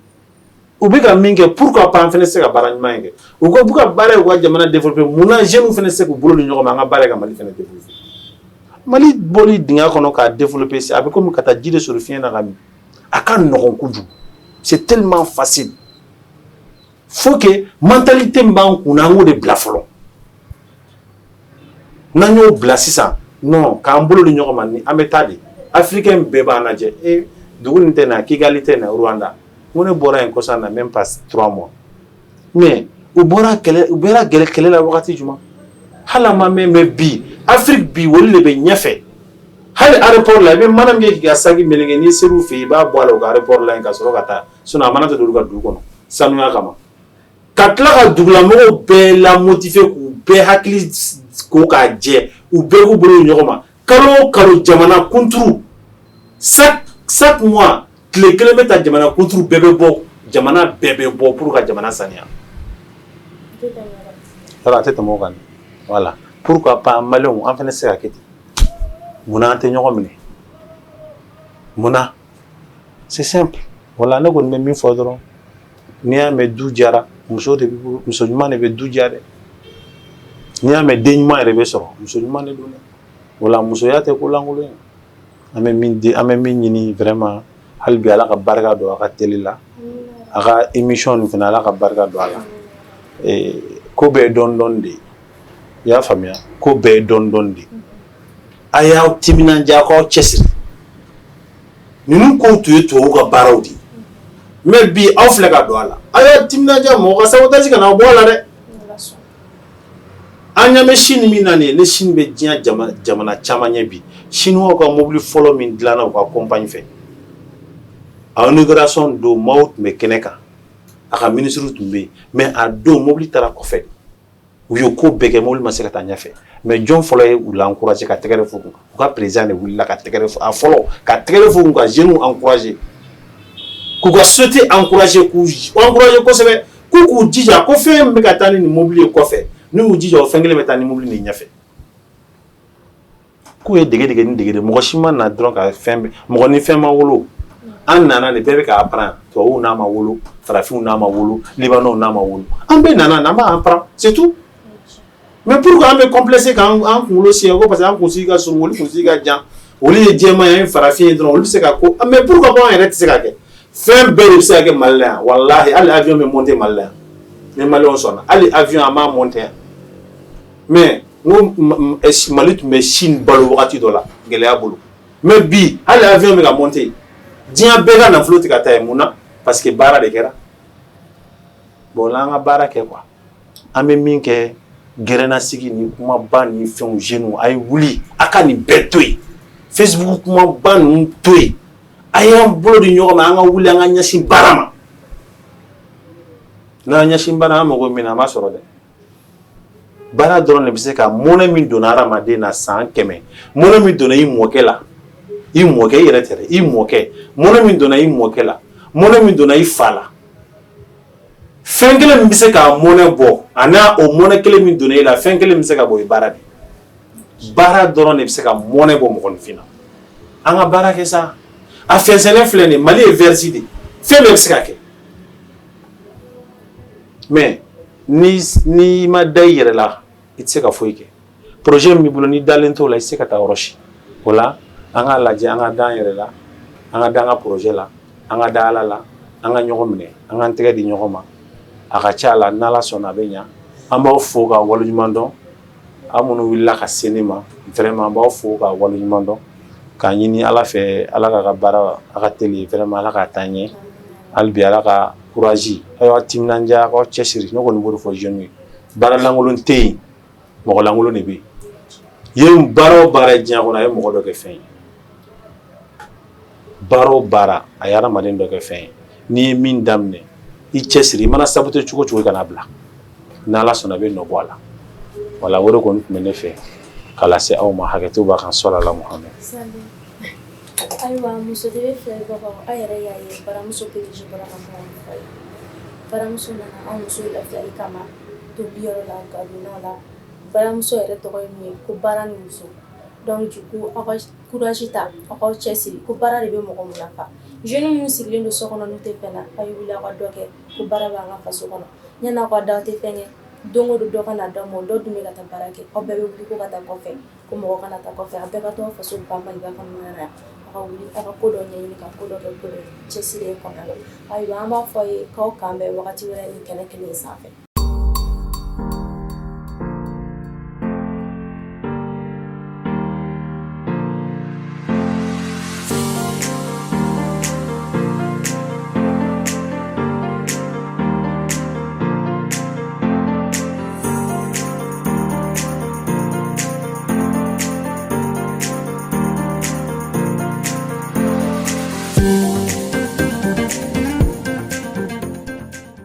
u bɛ ka min kɛ pourquoi pas an fana se ka baara ɲuman in kɛ u ka ka baara ye u ka jamana développer munna jeunes fana se k'u bolo di ɲɔgɔn ma an ka baara ye ka Mali fana développer Mali bɔli dingɛ kɔnɔ k'a développer a bɛ komi ka taa ji de sɔrɔ fiɲɛ na ka min a ka nɔgɔn kojugu c'est tellement facile faut que mentalité min b'an kun na an k'o de bila fɔlɔ n'an y'o bila sisan non k'an bolo di ɲɔgɔn ma ni an bɛ taa de africain bɛɛ b'an lajɛ dugu nin tɛ na Kigali tɛ na Rwanda ko ne bɔra yen kɔsan na même pas 3 mois mais u bɔra kɛlɛ la wagati jumɛn hali an ma mɛn mais bi Afrique bi olu de bɛ ɲɛfɛ hali aéroport la i bɛ mana min kɛ k'i ka saki meleke n'i ser'u fɛ yen i b'a bɔ a la u ka aéroport la yen ka sɔrɔ ka taa sinon a mana tɛ don olu ka dugu kɔnɔ sanuya kama ka tila ka dugulamɔgɔw bɛɛ la motiver k'u bɛɛ hakili ko k'a jɛ u bɛɛ k'u bolo ɲɔgɔn ma kalo o kalo jamana kunturu chaque mois tile kelen bɛ ta jamana kunturu bɛɛ bɛ bɔ jamana bɛɛ bɛ bɔ pour ka jamana saniya yɔrɔ a tɛ tɛmɛ o kan voilà pourquoi pas maliyɛnw an fana se ka kɛ ten munna an tɛ ɲɔgɔn minɛ munna c'est simple voilà ne kɔni bɛ min fɔ dɔrɔn n'i y'a mɛn du jara muso ɲuman de bɛ du ja dɛ n'i y'a mɛn den ɲuman yɛrɛ bɛ sɔrɔ muso ɲuman de don dɛ voilà musoya tɛ ko lankolon ye an bɛ min ɲini vraiment hali bi ala ka barika don a ka télé la a ka émission nin fana ala ka barika don a la ko bɛɛ ye dɔɔni dɔɔni de ye i y'a faamuya ko bɛɛ ye dɔɔni dɔɔni de ye a y'aw timinanja k'aw cɛsiri ninnu kow tun ye tubabuw ka baaraw de ye mais bi aw filɛ ka don a la a y'aw timinanja mɔgɔ ka sabotage kana bɔ a la dɛ an ɲɛ bɛ Chine min na nin ye ne Chine bɛ diɲɛ jamana caman ɲɛ bi Chinois ka mobili fɔlɔ min dilanna u ka compagnie fɛ a inauguration don maaw tun bɛ kɛnɛ kan a ka ministre tun bɛ yen mais a don mobili taara kɔfɛ u ye ko bɛɛ kɛ mobili ma se ka taa ɲɛfɛ mais jɔn fɔlɔ ye u la encourager ka tɛgɛrɛ fɔ u ka président de wulila ka tɛgɛrɛ fɔ a fɔlɔ ka tɛgɛrɛ fɔ u ka jeunes encourager k'u ka société encourager k'u encourager kosɛbɛ k'u jija ko fɛn bɛ ka taa ni mobili ye kɔfɛ n'u y'u jija o fɛn kelen bɛ taa ni mobili nin ɲɛfɛ k'u ye dege ni dege de mɔgɔ si ma na dɔrɔn ka fɛn mɔgɔ ni fɛn ma wolo an nana de bɛɛ bɛ ka apprendre tubabuw n'a ma wolo farafinw n'a ma wolo libanɛw n'a ma wolo an bɛɛ nana an b'a apprendre c'est tout mais pourquoi an bɛ complexer k'an kunkolo siɲɛ ko parce que an kunsigi ka surun olu kunsigi ka jan olu ye jɛman ye an ye farafin ye dɔrɔn olu bɛ se ka ko mais pourquoi pas an yɛrɛ tɛ se ka kɛ fɛn bɛɛ de bɛ se ka kɛ Mali la yan walahi hali avion bɛ monter Mali la yan ni maliyɛnw sɔnna hali avion an b'a monter yan mais Mali tun bɛ Chine balo wagati dɔ la gɛlɛya bolo mais bi hali avion bɛ ka monter diɲɛ bɛɛ ka nafolo tɛ ka taa yen mun na parce que baara de kɛra bon la an ka baara kɛ quoi an bɛ min kɛ gɛrɛnasigi ni kumaba ni fɛnw jeunes a ye wuli a ka nin bɛɛ to yen Facebook kumaba ninnu to yen a y'an bolo di ɲɔgɔn ma an ka wuli an ka ɲɛsin baara ma n'an ɲɛsin baara an mago min na an b'a sɔrɔ dɛ baara dɔrɔn de bɛ se ka mɔnɛ min donna hadamaden na san 100 mɔnɛ min donna i mɔkɛ la i mɔkɛ i yɛrɛ tɛ dɛ i mɔkɛ mɔnɛ min donna i mɔkɛ la mɔnɛ min donna i fa la fɛn kelen min bɛ se ka mɔnɛ bɔ a n'a o mɔnɛ kelen min donna i la fɛn kelen min bɛ se ka bɔ i baara de baara dɔrɔn de bɛ se ka mɔnɛ bɔ mɔgɔninfin na an ka baara kɛ sa a fɛnsɛnlen filɛ nin ye Mali ye versi de fɛn bɛɛ bɛ se ka kɛ mais ni ma da i yɛrɛ la i tɛ se ka foyi kɛ projet min b'i bolo ni dalen t'o la i tɛ se ka taa yɔrɔ si o la an k'a lajɛ an ka da an yɛrɛ la an ka da an ka projet la an ka da Ala la an ka ɲɔgɔn minɛ an k'an tɛgɛ di ɲɔgɔn ma a ka ca la n'Ala sɔnna a bɛ ɲa an b'aw fo ka waleɲuman dɔn aw minnu wulila ka se ne ma vraiment an b'aw fo ka waleɲuman dɔn k'a ɲini Ala fɛ Ala k'a ka baara a ka teli vraiment Ala k'a taa ɲɛ hali bi Ala ka courage a y'aw timinanja a k'aw cɛsiri ne kɔni b'o de fɔ jeunes ye baara lankolon tɛ yen mɔgɔ lankolon de bɛ yen baara o baara ye diɲɛ kɔnɔ a ye mɔgɔ dɔ kɛ fɛn ye baara o baara a ye adamaden dɔ kɛ fɛn ye n'i ye min daminɛ i cɛsiri i mana sabute cogo cogo i kana bila n'Ala sɔnna i bɛ nɔ bɔ a la wala o de kɔni tun bɛ ne fɛ k'a lase aw ma hakɛto b'a kan salala Muhamɛdi. Ayiwa muso de bɛ filɛbagaw a yɛrɛ y'a ye baramuso PDG bɔra ka kuma min fɔ a ye baramuso nana an muso lafiyali kama tobiyɔrɔ la gadonnaw la baramuso yɛrɛ tɔgɔ ye min ye ko baara ni muso donc du coup aw ka courage ta aw k'aw cɛsiri ko baara de bɛ mɔgɔ mun nafa jeunes minnu sigilen don so kɔnɔ n'u tɛ fɛn na a ye wuli aw ka dɔ kɛ ko baara b'an ka faso kɔnɔ yan'aw ka da aw tɛ fɛn kɛ don o don dɔ ka na d'aw ma dɔ dun bɛ ka taa baara kɛ aw bɛɛ bɛ wuli ko ka taa kɔfɛ ko mɔgɔ kana taa kɔfɛ a bɛɛ ka to aw faso ba Maliba kɔnɔna na aw ka wuli aw ka ko dɔ ɲɛɲini ka ko dɔ kɛ ko dɔ cɛsiri kɔnɔna la ayiwa an b'a fɔ a ye k'aw k'an bɛn wagati wɛrɛ ni kɛnɛ kelen sanfɛ.